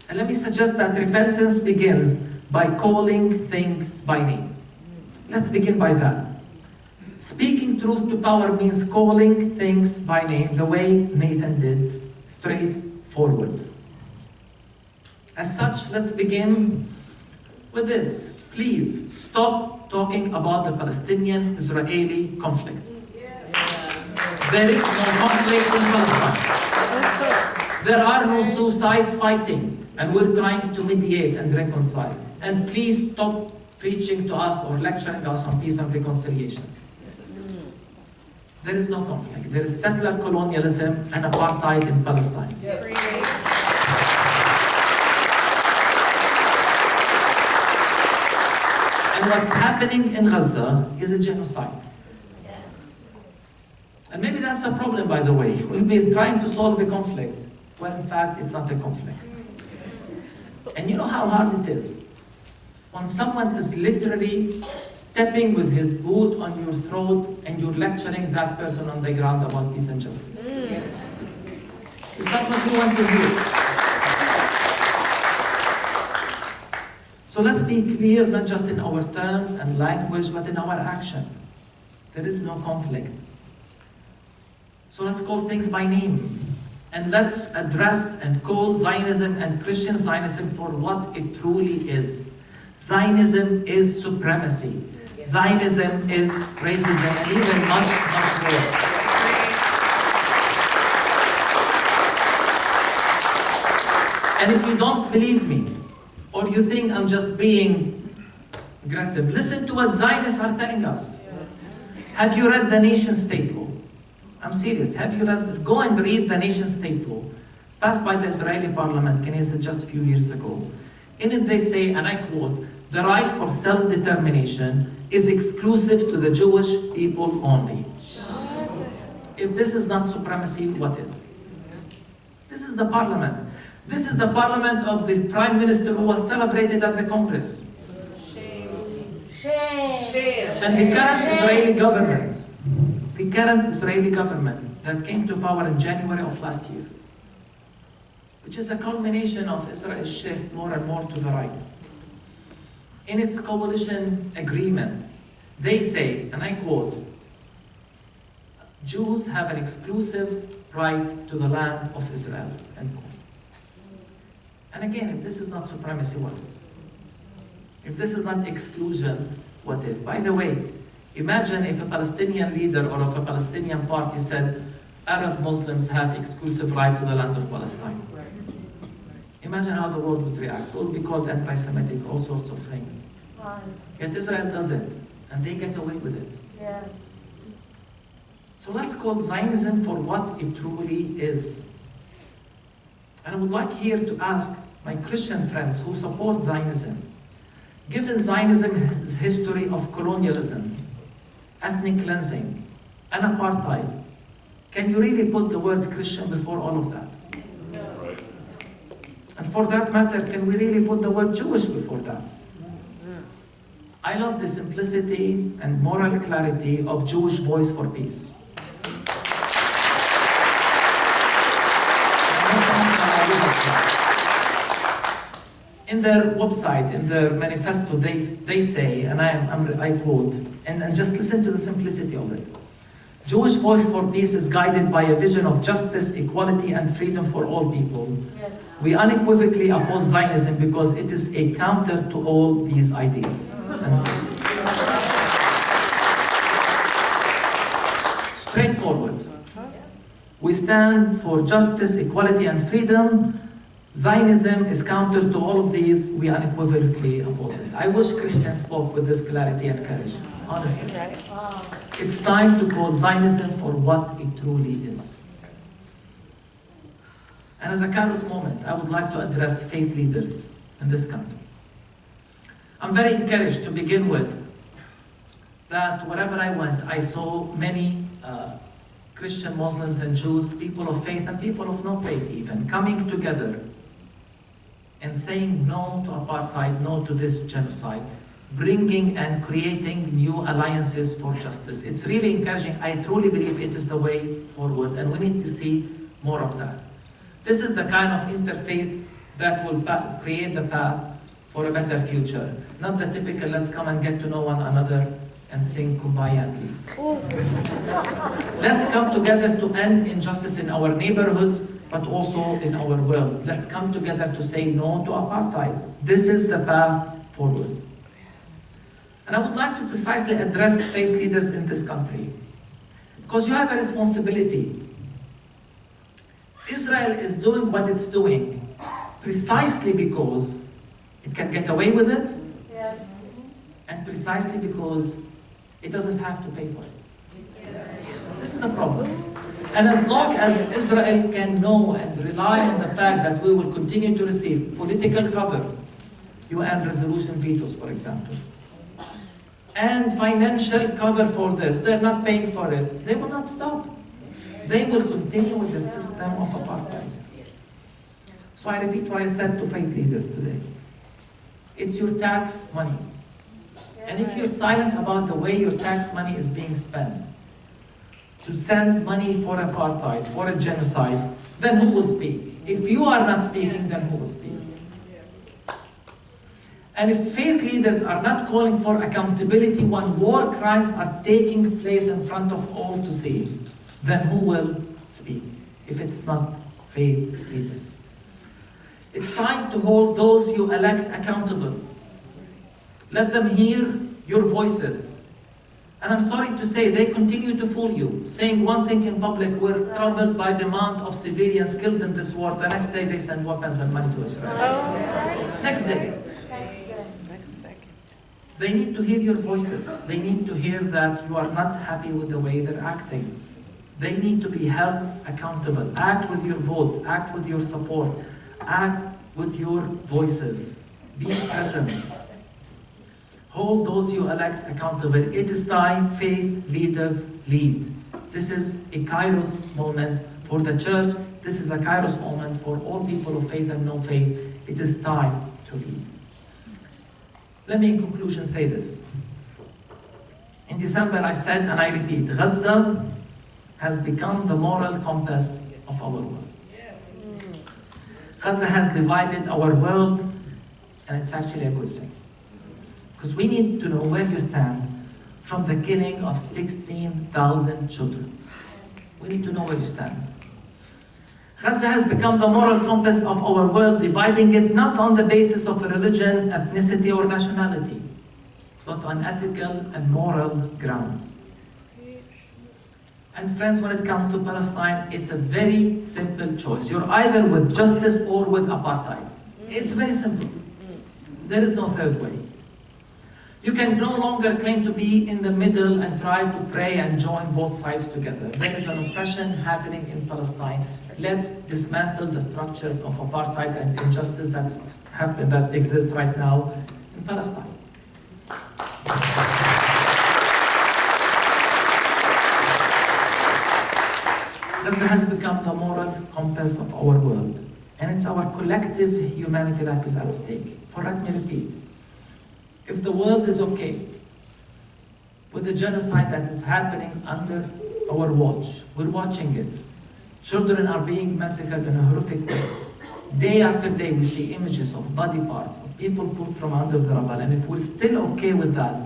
And let me suggest that repentance begins by calling things by name. Let's begin by that. Speaking truth to power means calling things by name, the way Nathan did, straightforward. As such, let's begin with this. Please stop talking about the Palestinian-Israeli conflict. There is no conflict in Palestine. There are no suicides fighting, and we're trying to mediate and reconcile. And please stop preaching to us or lecturing us on peace and reconciliation. There is no conflict. There is settler colonialism and apartheid in Palestine. And what's happening in Gaza is a genocide. And maybe that's a problem, by the way. We've been trying to solve a conflict, when in fact it's not a conflict. And you know how hard it is? When someone is literally stepping with his boot on your throat and you're lecturing that person on the ground about peace and justice. Yes. It's not what you want to hear. So let's be clear, not just in our terms and language, but in our action. There is no conflict. So let's call things by name. And let's address and call Zionism and Christian Zionism for what it truly is. Zionism is supremacy. Zionism is racism, and even much, much more. And if you don't believe me, or you think I'm just being aggressive, listen to what Zionists are telling us. Have you read the nation-state law? I'm serious. Have you read? Go and read the nation-state law passed by the Israeli parliament, Knesset, just a few years ago. In it they say, and I quote, "The right for self-determination is exclusive to the Jewish people only." If this is not supremacy, what is? This is the parliament. This is the parliament of the prime minister who was celebrated at the Congress. And the current Israeli government that came to power in January of last year, which is a culmination of Israel's shift more and more to the right. In its coalition agreement, they say, and I quote, "Jews have an exclusive right to the land of Israel," end quote. And again, if this is not supremacy, what is? If this is not exclusion, what is? By the way, imagine if a Palestinian leader or of a Palestinian party said, Arab Muslims have exclusive right to the land of Palestine. Imagine how the world would react. It would be called anti-Semitic, all sorts of things. Yet Israel does it, and they get away with it. Yeah. So let's call Zionism for what it truly is. And I would like here to ask my Christian friends who support Zionism, given Zionism's history of colonialism, ethnic cleansing, and apartheid, can you really put the word Christian before all of that? No. And for that matter, can we really put the word Jewish before that? I love the simplicity and moral clarity of Jewish Voice for Peace. In their website, in their manifesto, they say, and I quote, and just listen to the simplicity of it. Jewish Voice for Peace is guided by a vision of justice, equality, and freedom for all people. Yes. We unequivocally oppose Zionism because it is a counter to all these ideas. Straightforward. We stand for justice, equality, and freedom. Zionism is counter to all of these. We unequivocally oppose it. I wish Christians spoke with this clarity and courage, honestly. It's time to call Zionism for what it truly is. And as a Kairos moment, I would like to address faith leaders in this country. I'm very encouraged to begin with that wherever I went, I saw many Christian, Muslims, and Jews, people of faith and people of no faith even, coming together and saying no to apartheid, no to this genocide, bringing and creating new alliances for justice. It's really encouraging. I truly believe it is the way forward, and we need to see more of that. This is the kind of interfaith that will create the path for a better future. Not the typical, let's come and get to know one another and sing Kumbaya and leave. Let's come together to end injustice in our neighborhoods, but also in our world. Let's come together to say no to apartheid. This is the path forward. And I would like to precisely address faith leaders in this country, because you have a responsibility. Israel is doing what it's doing precisely because it can get away with it, yes, and precisely because it doesn't have to pay for it. Yes. This is the problem. And as long as Israel can know and rely on the fact that we will continue to receive political cover, UN resolution vetoes, for example, and financial cover for this. They're not paying for it. They will not stop. They will continue with their system of apartheid. So I repeat what I said to faith leaders today. It's your tax money. And if you're silent about the way your tax money is being spent, to send money for apartheid, for a genocide, then who will speak? If you are not speaking, then who will speak? And if faith leaders are not calling for accountability when war crimes are taking place in front of all to see, then who will speak if it's not faith leaders? It's time to hold those you elect accountable. Let them hear your voices. And I'm sorry to say, they continue to fool you, saying one thing in public: we're troubled by the amount of civilians killed in this war. The next day they send weapons and money to Israel. Next day. They need to hear your voices. They need to hear that you are not happy with the way they're acting. They need to be held accountable. Act with your votes. Act with your support. Act with your voices. Be present. Hold those you elect accountable. It is time faith leaders lead. This is a Kairos moment for the church. This is a Kairos moment for all people of faith and no faith. It is time to lead. Let me in conclusion say this. In December I said, and I repeat, Gaza has become the moral compass of our world. Gaza has divided our world, and it's actually a good thing. Because we need to know where you stand from the killing of 16,000 children. We need to know where you stand. Gaza has become the moral compass of our world, dividing it not on the basis of religion, ethnicity, or nationality, but on ethical and moral grounds. And friends, when it comes to Palestine, it's a very simple choice. You're either with justice or with apartheid. It's very simple. There is no third way. You can no longer claim to be in the middle and try to pray and join both sides together. There is an oppression happening in Palestine. Let's dismantle the structures of apartheid and injustice that exist right now in Palestine. Gaza has become the moral compass of our world, and it's our collective humanity that is at stake. For let me repeat. If the world is okay with the genocide that is happening under our watch, we're watching it. Children are being massacred in a horrific way. Day after day we see images of body parts, of people pulled from under the rubble. And if we're still okay with that,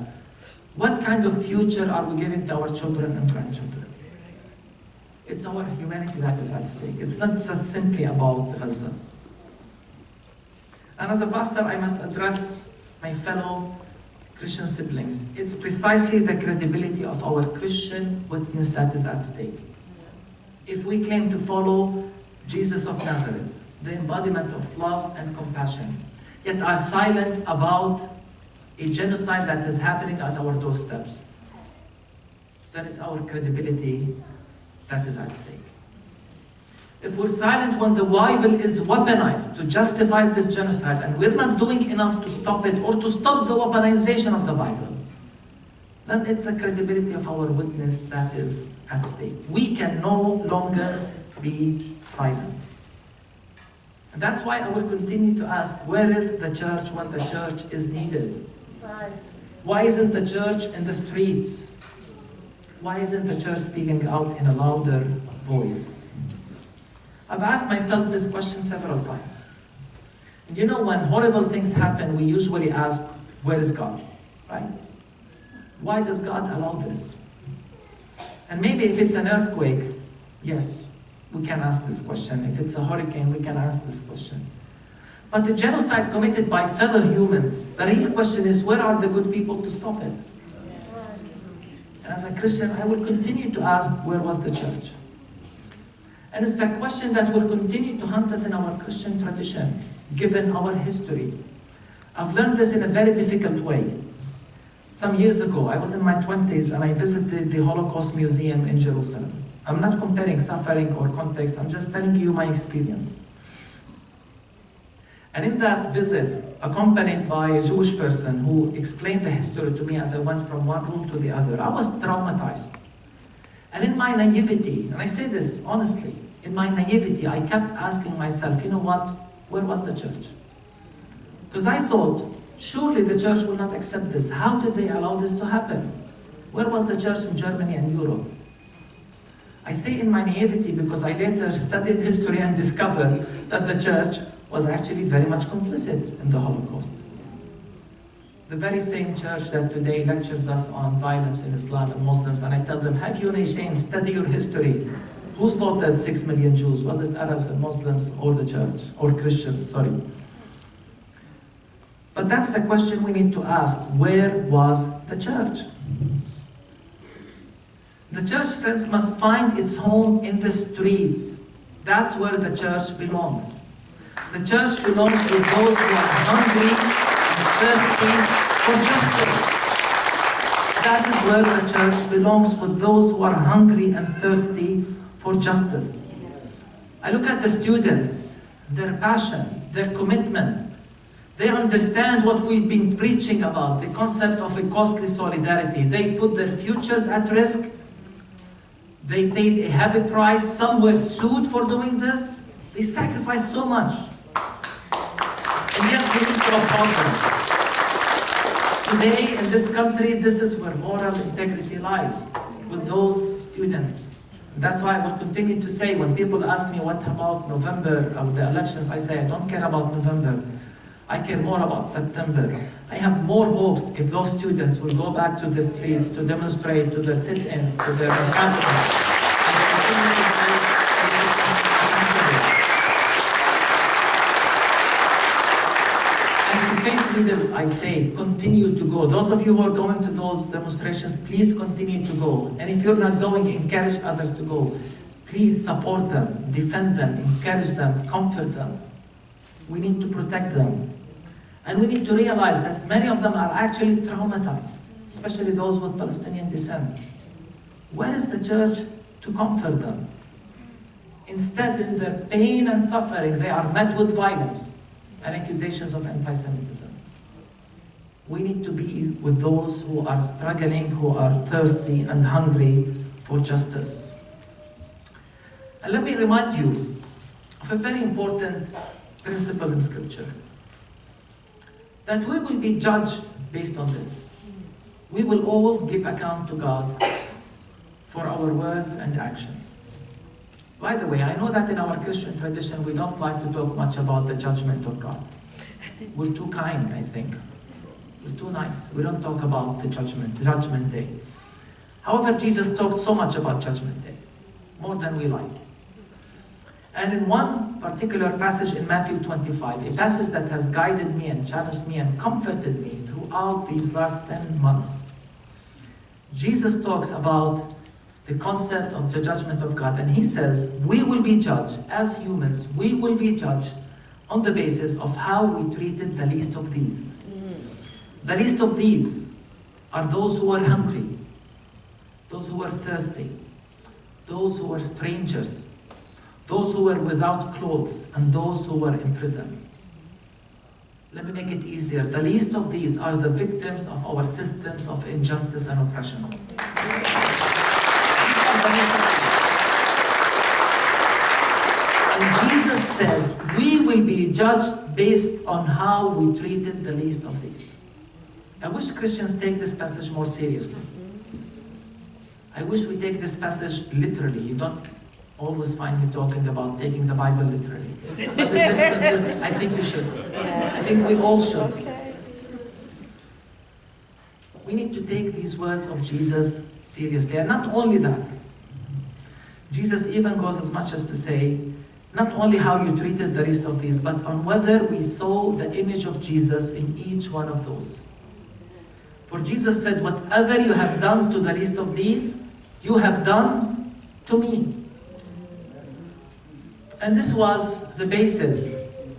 what kind of future are we giving to our children and grandchildren? It's our humanity that is at stake. It's not just simply about Gaza. And as a pastor, I must address my fellow Christian siblings. It's precisely the credibility of our Christian witness that is at stake. If we claim to follow Jesus of Nazareth, the embodiment of love and compassion, yet are silent about a genocide that is happening at our doorsteps, then it's our credibility that is at stake. If we're silent when the Bible is weaponized to justify this genocide, and we're not doing enough to stop it or to stop the weaponization of the Bible, then it's the credibility of our witness that is at stake. We can no longer be silent. And that's why I will continue to ask, where is the church when the church is needed? Why isn't the church in the streets? Why isn't the church speaking out in a louder voice? I've asked myself this question several times. And you know, when horrible things happen, we usually ask, where is God? Right? Why does God allow this? And maybe if it's an earthquake, yes, we can ask this question. If it's a hurricane, we can ask this question. But the genocide committed by fellow humans, the real question is, where are the good people to stop it? And as a Christian, I will continue to ask, where was the church? And it's the question that will continue to haunt us in our Christian tradition, given our history. I've learned this in a very difficult way. Some years ago, I was in my 20s and I visited the Holocaust Museum in Jerusalem. I'm not comparing suffering or context, I'm just telling you my experience. And in that visit, accompanied by a Jewish person who explained the history to me as I went from one room to the other, I was traumatized. And in my naivety, and I say this honestly, in my naivety, I kept asking myself, you know what, where was the church? Because I thought, surely the church will not accept this. How did they allow this to happen? Where was the church in Germany and Europe? I say in my naivety because I later studied history and discovered that the church was actually very much complicit in the Holocaust. The very same church that today lectures us on violence in Islam and Muslims, and I tell them, have you any shame? Study your history. Who slaughtered 6 million Jews? Was it Arabs and Muslims or the church? Or Christians, sorry. But that's the question we need to ask. Where was the church? The church, friends, must find its home in the streets. That's where the church belongs. The church belongs to those who are hungry and thirsty for justice. That is where the church belongs, with those who are hungry and thirsty for justice. I look at the students, their passion, their commitment. They understand what we've been preaching about, the concept of a costly solidarity. They put their futures at risk. They paid a heavy price. Some were sued for doing this. They sacrificed so much. And yes, we need to applaud them. Today, in this country, this is where moral integrity lies, with those students. And that's why I will continue to say, when people ask me, what about November, the elections, I say, I don't care about November. I care more about September. I have more hopes if those students will go back to the streets to demonstrate, to the sit-ins, to their encampments. And to faith leaders, I say, continue to go. Those of you who are going to those demonstrations, please continue to go. And if you're not going, encourage others to go. Please support them, defend them, encourage them, comfort them. We need to protect them. And we need to realize that many of them are actually traumatized, especially those with Palestinian descent. Where is the church to comfort them? Instead, in their pain and suffering, they are met with violence and accusations of anti-Semitism. We need to be with those who are struggling, who are thirsty and hungry for justice. And let me remind you of a very important principle in Scripture, that we will be judged based on this. We will all give account to God for our words and actions. By the way, I know that in our Christian tradition we don't like to talk much about the judgment of God. We're too kind, I think. We're too nice. We don't talk about the judgment day. However, Jesus talked so much about judgment day, more than we like. And in one particular passage in Matthew 25, a passage that has guided me and challenged me and comforted me throughout these last 10 months, Jesus talks about the concept of the judgment of God. And he says, we will be judged, as humans, we will be judged on the basis of how we treated the least of these. The least of these are those who are hungry, those who are thirsty, those who are strangers, those who were without clothes, and those who were in prison. Let me make it easier. The least of these are the victims of our systems of injustice and oppression. And Jesus said, we will be judged based on how we treated the least of these. I wish Christians take this passage more seriously. I wish we take this passage literally. You don't always find me talking about taking the Bible literally. But in this instance, I think you should. I think we all should. We need to take these words of Jesus seriously. And not only that, Jesus even goes as much as to say, not only how you treated the least of these, but on whether we saw the image of Jesus in each one of those. For Jesus said, whatever you have done to the least of these, you have done to me. And this was the basis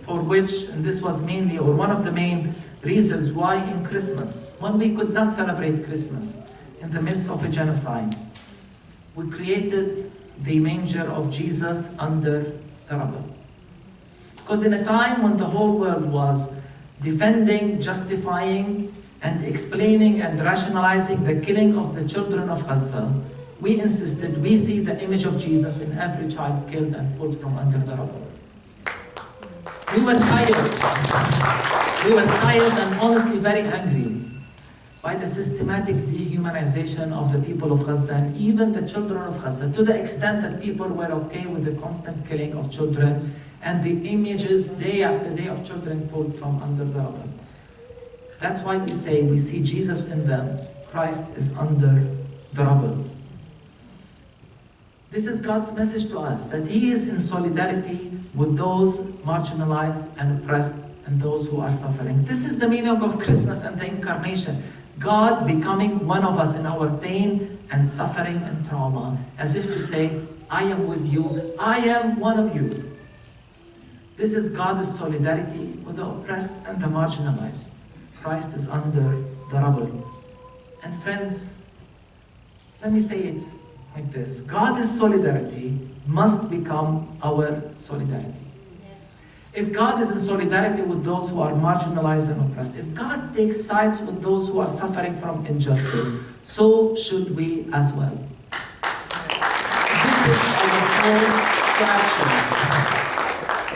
for which, and this was mainly, or one of the main reasons why in Christmas, when we could not celebrate Christmas in the midst of a genocide, we created the manger of Jesus under the rubble. Because in a time when the whole world was defending, justifying, and explaining and rationalizing the killing of the children of Gaza, we insisted we see the image of Jesus in every child killed and pulled from under the rubble. We were tired. We were tired and honestly very angry by the systematic dehumanization of the people of Gaza and even the children of Gaza, to the extent that people were okay with the constant killing of children and the images day after day of children pulled from under the rubble. That's why we say we see Jesus in them. Christ is under the rubble. This is God's message to us, that He is in solidarity with those marginalized and oppressed and those who are suffering. This is the meaning of Christmas and the Incarnation. God becoming one of us in our pain and suffering and trauma, as if to say, I am with you, I am one of you. This is God's solidarity with the oppressed and the marginalized. Christ is under the rubble. And friends, let me say it like this. God's solidarity must become our solidarity. If God is in solidarity with those who are marginalized and oppressed, if God takes sides with those who are suffering from injustice, so should we as well. This is our call to action.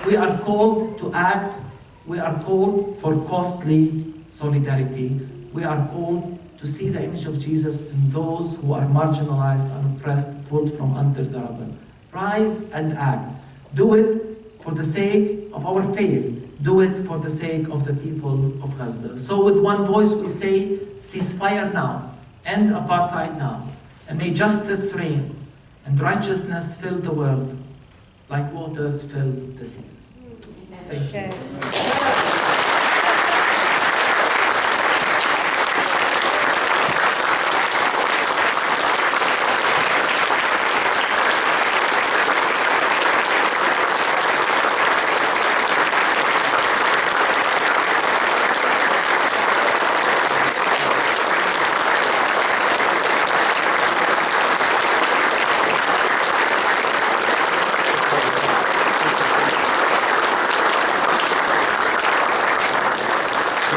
We are called to act. We are called for costly solidarity. We are called to see the image of Jesus in those who are marginalized and oppressed, pulled from under the rubble. Rise and act. Do it for the sake of our faith. Do it for the sake of the people of Gaza. So with one voice we say, ceasefire now, end apartheid now, and may justice reign, and righteousness fill the world, like waters fill the seas. Thank you.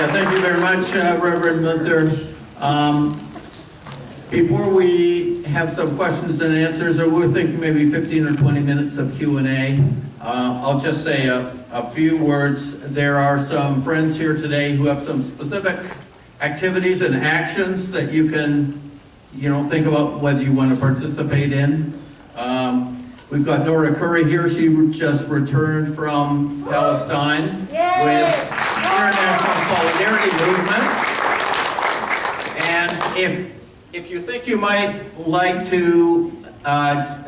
Thank you very much, Reverend Munther. Before we have some questions and answers, or we're thinking maybe 15 or 20 minutes of Q&A, I'll just say a few words. There are some friends here today who have some specific activities and actions that you can, think about whether you want to participate in. We've got Nora Curry here. She just returned from Palestine with International Solidarity Movement. And if you think you might like to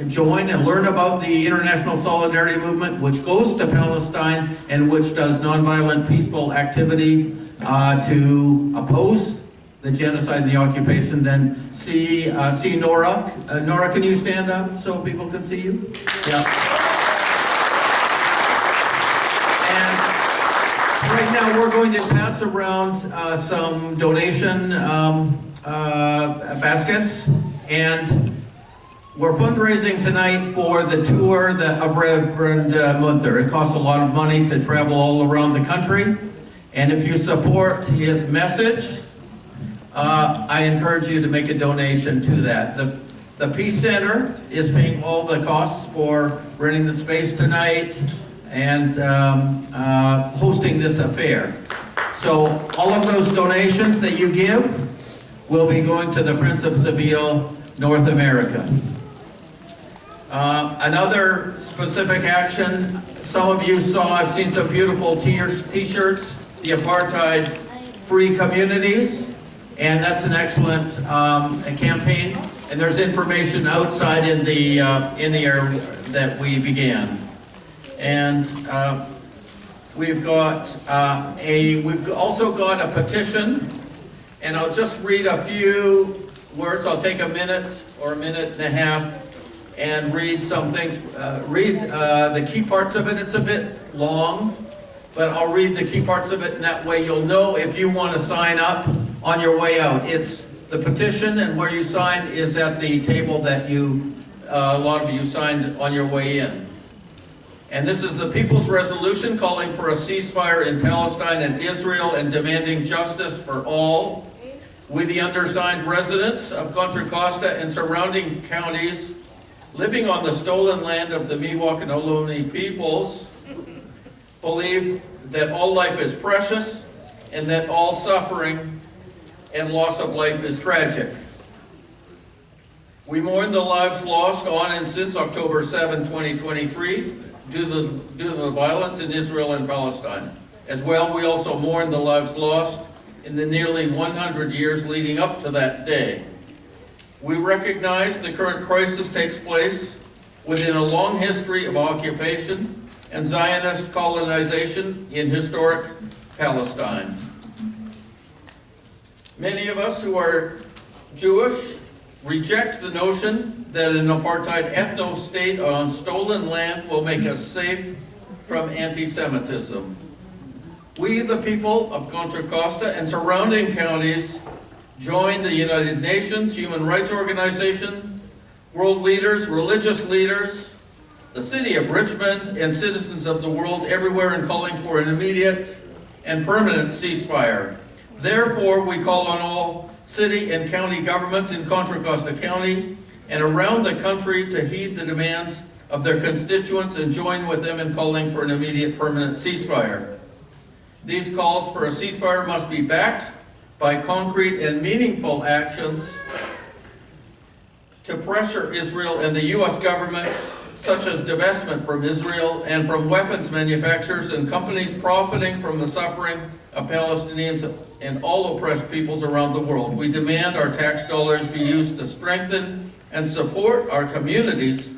join and learn about the International Solidarity Movement, which goes to Palestine and which does nonviolent peaceful activity to oppose the genocide and the occupation, then see Nora. Nora, can you stand up so people can see you? Yeah. And right now we're going to pass around some donation baskets, and we're fundraising tonight for the tour of Reverend Munther. It costs a lot of money to travel all around the country, and if you support his message, I encourage you to make a donation to that. The Peace Center is paying all the costs for renting the space tonight and hosting this affair. So all of those donations that you give will be going to the Prince of Seville, North America. Another specific action, some of you saw, I've seen some beautiful t-shirts, the apartheid-free communities. And that's an excellent campaign. And there's information outside in the area that we began. And we've also got a petition. And I'll just read a few words. I'll take a minute or a minute and a half and read some things. Read the key parts of it. It's a bit long, but I'll read the key parts of it, and that way you'll know if you want to sign up on your way out. It's the petition, and where you sign is at the table that a lot of you signed on your way in. And this is the People's Resolution calling for a ceasefire in Palestine and Israel and demanding justice for all. We, the undersigned residents of Contra Costa and surrounding counties living on the stolen land of the Miwok and Ohlone peoples, believe that all life is precious and that all suffering and loss of life is tragic. We mourn the lives lost on and since October 7, 2023, due to the violence in Israel and Palestine. As well, we also mourn the lives lost in the nearly 100 years leading up to that day. We recognize the current crisis takes place within a long history of occupation and Zionist colonization in historic Palestine. Many of us who are Jewish reject the notion that an apartheid ethno-state on stolen land will make us safe from anti-Semitism. We, the people of Contra Costa and surrounding counties, join the United Nations, Human Rights Organization, world leaders, religious leaders, the city of Richmond, and citizens of the world everywhere in calling for an immediate and permanent ceasefire. Therefore, we call on all city and county governments in Contra Costa County and around the country to heed the demands of their constituents and join with them in calling for an immediate permanent ceasefire. These calls for a ceasefire must be backed by concrete and meaningful actions to pressure Israel and the U.S. government, such as divestment from Israel and from weapons manufacturers and companies profiting from the suffering of Palestinians and all oppressed peoples around the world. We demand our tax dollars be used to strengthen and support our communities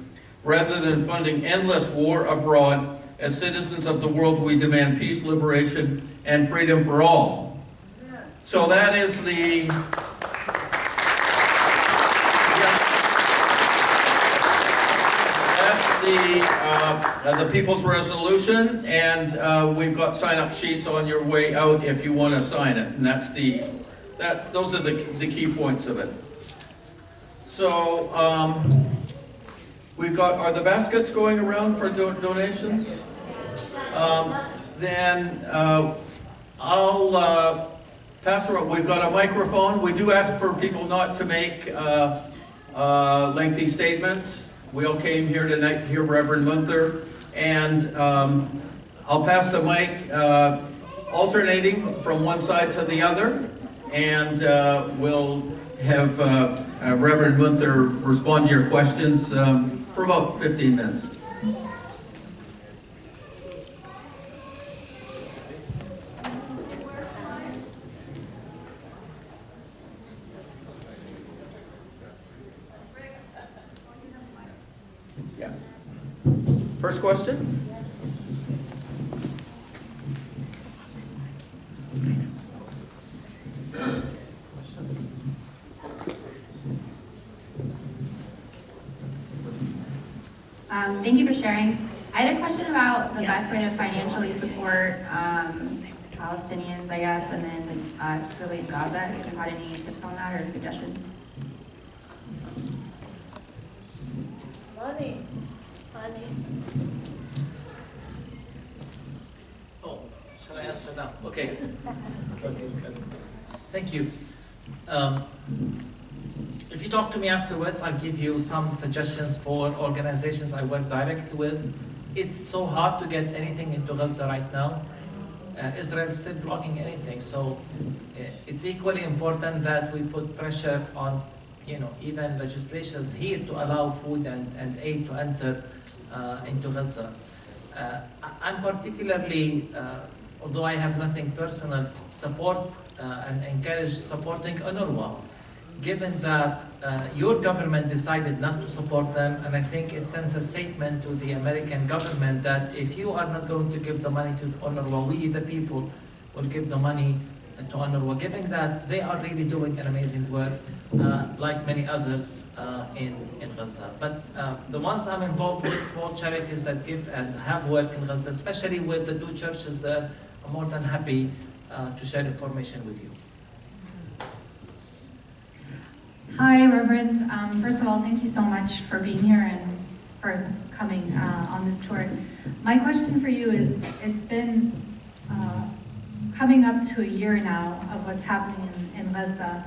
rather than funding endless war abroad. As citizens of the world, we demand peace, liberation, and freedom for all. So that is the People's Resolution, and we've got sign-up sheets on your way out if you want to sign it, and those are the key points of it. So are the baskets going around for donations? Then I'll pass around. We've got a microphone. We do ask for people not to make lengthy statements. We all came here tonight to hear Reverend Munther, and I'll pass the mic alternating from one side to the other, and we'll have Reverend Munther respond to your questions for about 15 minutes. Yeah. First question? Thank you for sharing. I had a question about the best way to financially support Palestinians, I guess, and then specifically in Gaza. If you had any tips on that or suggestions? Money. Oh, shall I answer now? Okay. Thank you. If you talk to me afterwards, I'll give you some suggestions for organizations I work directly with. It's so hard to get anything into Gaza right now. Israel is still blocking anything, so it's equally important that we put pressure on, even legislations here to allow food and aid to enter into Gaza. I'm particularly, although I have nothing personal, support and encourage supporting UNRWA, given that your government decided not to support them, and I think it sends a statement to the American government that if you are not going to give the money to UNRWA, we the people will give the money to UNRWA, given that they are really doing an amazing work, like many others in Gaza. But the ones I'm involved with, small charities that give and have work in Gaza, especially with the two churches there, I'm more than happy to share information with you. Hi, Reverend. First of all, thank you so much for being here and for coming on this tour. My question for you is, it's been coming up to a year now of what's happening in Gaza.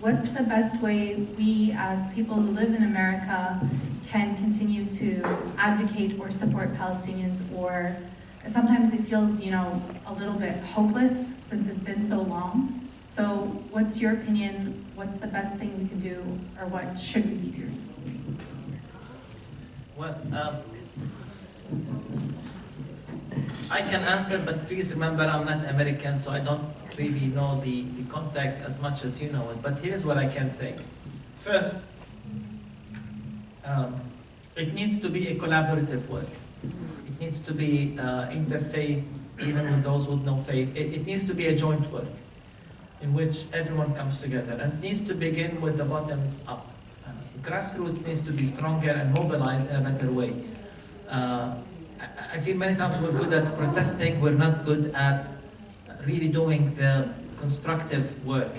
What's the best way we as people who live in America can continue to advocate or support Palestinians? Or sometimes it feels, you know, a little bit hopeless since it's been so long. So what's your opinion? What's the best thing we can do, or what should we be doing? Well, I can answer, but please remember I'm not American, so I don't really know the context as much as you know it. But here's what I can say. First, it needs to be a collaborative work. It needs to be interfaith, even with those with no faith. It needs to be a joint work in which everyone comes together. And it needs to begin with the bottom up. Grassroots needs to be stronger and mobilized in a better way. I feel many times we're good at protesting, we're not good at really doing the constructive work.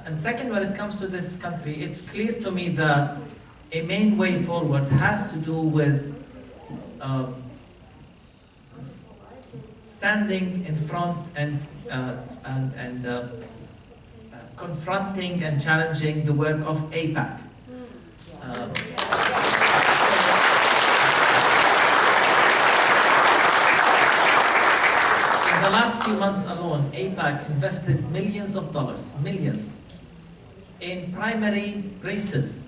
And second, when it comes to this country, it's clear to me that a main way forward has to do with standing in front and confronting and challenging the work of AIPAC. In the last few months alone, AIPAC invested millions of dollars, millions, in primary races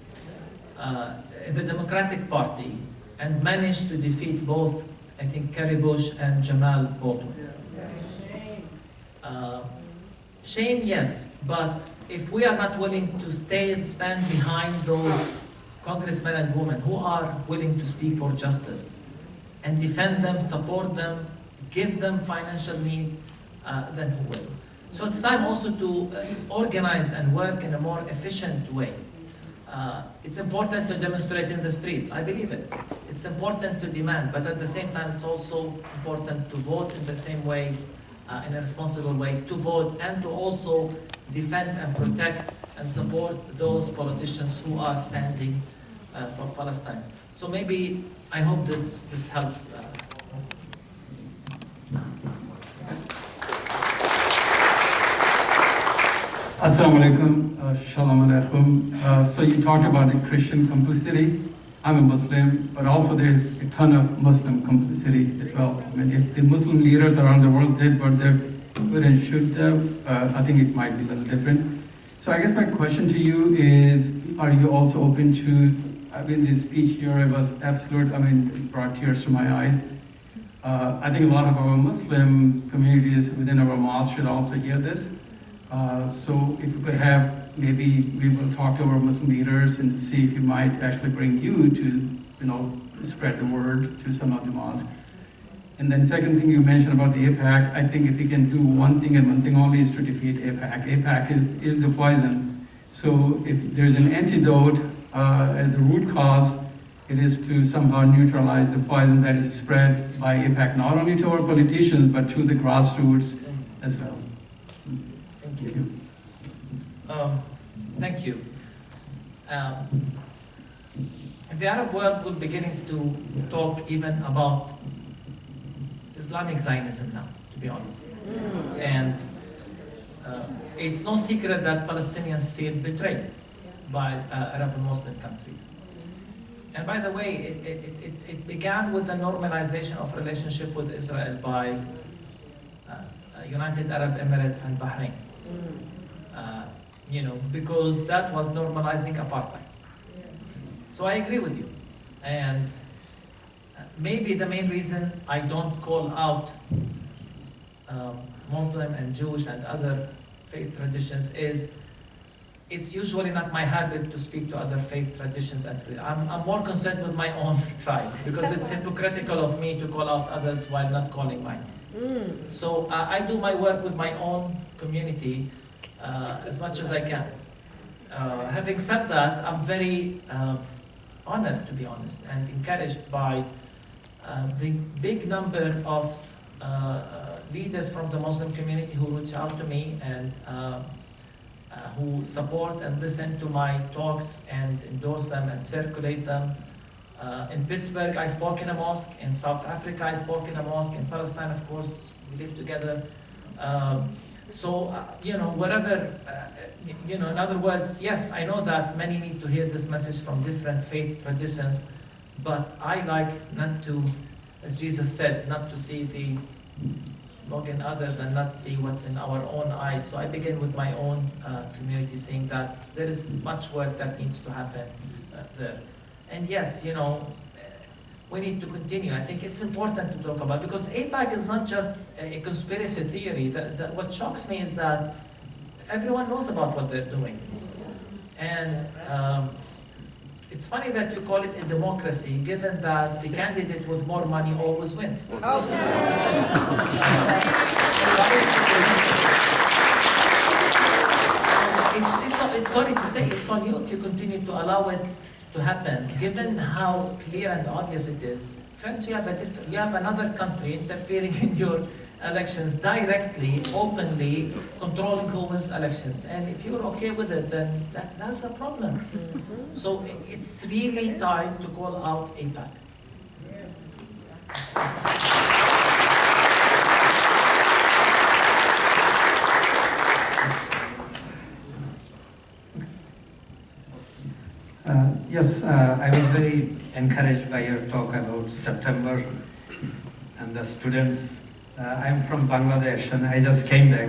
in the Democratic Party, and managed to defeat both, I think, Kerry Bush and Jamal Baldwin. Shame, yes, but if we are not willing to stand behind those congressmen and women who are willing to speak for justice and defend them, support them, give them financial need, then who will? So it's time also to organize and work in a more efficient way. It's important to demonstrate in the streets, I believe it. It's important to demand, but at the same time it's also important to vote in the same way, in a responsible way, to vote and to also defend and protect and support those politicians who are standing for Palestine. So maybe, I hope this helps. Assalamu alaikum, shalom alaikum. So you talked about the Christian complicity. I'm a Muslim, but also there's a ton of Muslim complicity as well. I mean, the Muslim leaders around the world did what they could and should have. I think it might be a little different. So I guess my question to you is, are you also open to, I mean, the speech here was absolute, I mean, it brought tears to my eyes. I think a lot of our Muslim communities within our mosque should also hear this. So if you could have, maybe we will talk to our Muslim leaders and see if you might actually bring you to, you know, spread the word to some of the mosques. And then second thing you mentioned about the AIPAC, I think if we can do one thing and one thing only is to defeat AIPAC. AIPAC is the poison. So if there's an antidote as the root cause, it is to somehow neutralize the poison that is spread by AIPAC, not only to our politicians, but to the grassroots as well. Thank you. Thank you. The Arab world was beginning to talk even about Islamic Zionism now, to be honest. And it's no secret that Palestinians feel betrayed by Arab and Muslim countries. And by the way, it began with the normalization of relationship with Israel by United Arab Emirates and Bahrain. You know, because that was normalizing apartheid. So I agree with you. And maybe the main reason I don't call out Muslim and Jewish and other faith traditions is it's usually not my habit to speak to other faith traditions. I'm more concerned with my own tribe because it's hypocritical of me to call out others while not calling mine. So I do my work with my own community as much as I can. Having said that, I'm very honored, to be honest, and encouraged by the big number of leaders from the Muslim community who reach out to me and who support and listen to my talks and endorse them and circulate them. In Pittsburgh, I spoke in a mosque. In South Africa, I spoke in a mosque. In Palestine, of course, we live together. Whatever, in other words, yes, I know that many need to hear this message from different faith traditions, but I like not to, as Jesus said, not to see the log in others and not see what's in our own eyes. So I begin with my own community, saying that there is much work that needs to happen there. And yes, we need to continue. I think it's important to talk about, because AIPAC is not just a conspiracy theory. What shocks me is that everyone knows about what they're doing. And it's funny that you call it a democracy, given that the candidate with more money always wins. It's sorry to say, it's on you if you continue to allow it to happen, given how clear and obvious it is. Friends, you have another country interfering in your elections directly, openly, controlling who wins elections. And if you're okay with it, then that's a problem. So it's really time to call out AIPAC. Yes, I was very encouraged by your talk about September and the students. I'm from Bangladesh and I just came back.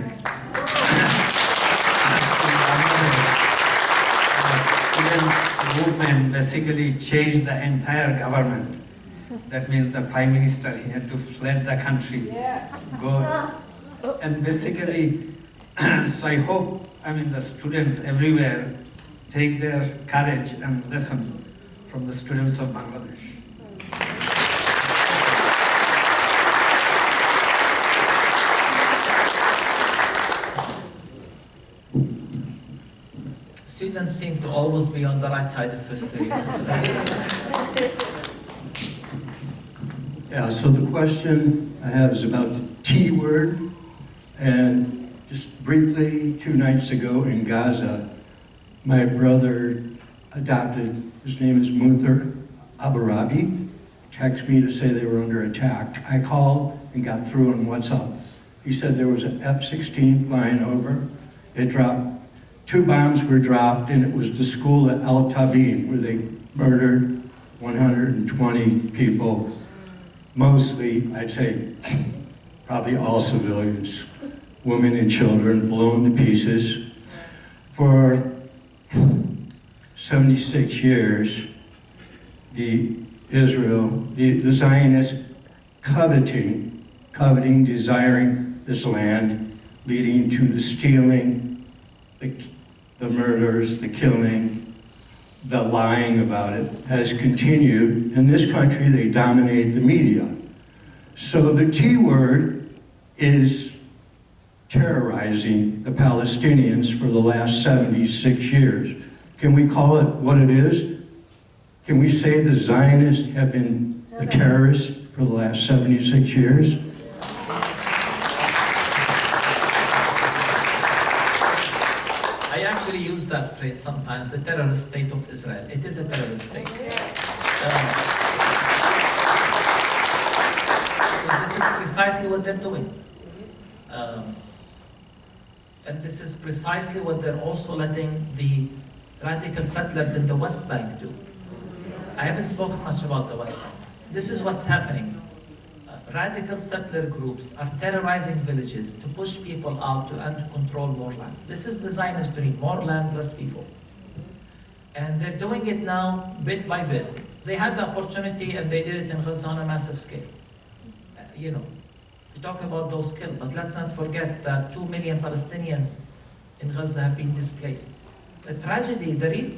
The student movement basically changed the entire government. That means the Prime Minister, he had to fled the country, go. And basically, so I hope, the students everywhere take their courage and lesson from the students of Bangladesh. Students seem to always be on the right side of history. Yeah, so the question I have is about the T word. And just briefly, 2 nights ago in Gaza, my brother adopted, his name is Munther Abarabi, texted me to say they were under attack. I called and got through on WhatsApp. He said there was an F-16 flying over. It dropped, 2 bombs were dropped, and it was the school at Al Tabeen where they murdered 120 people, mostly, I'd say, probably all civilians, women and children blown to pieces. For 76 years, the Zionists coveting, desiring this land, leading to the stealing, the murders, the killing, the lying about it, has continued. In this country, they dominate the media. So the T word is terrorizing the Palestinians for the last 76 years. Can we call it what it is? Can we say the Zionists have been the terrorists for the last 76 years? I actually use that phrase sometimes, the terrorist state of Israel. It is a terrorist state. This is precisely what they're doing. And this is precisely what they're also letting the radical settlers in the West Bank do. I haven't spoken much about the West Bank. This is what's happening. Radical settler groups are terrorizing villages to push people out and to control more land. This is the Zionist dream, more land, less people. And they're doing it now bit by bit. They had the opportunity and they did it in Gaza on a massive scale. We talk about those killed, but let's not forget that 2 million Palestinians in Gaza have been displaced. The tragedy, the real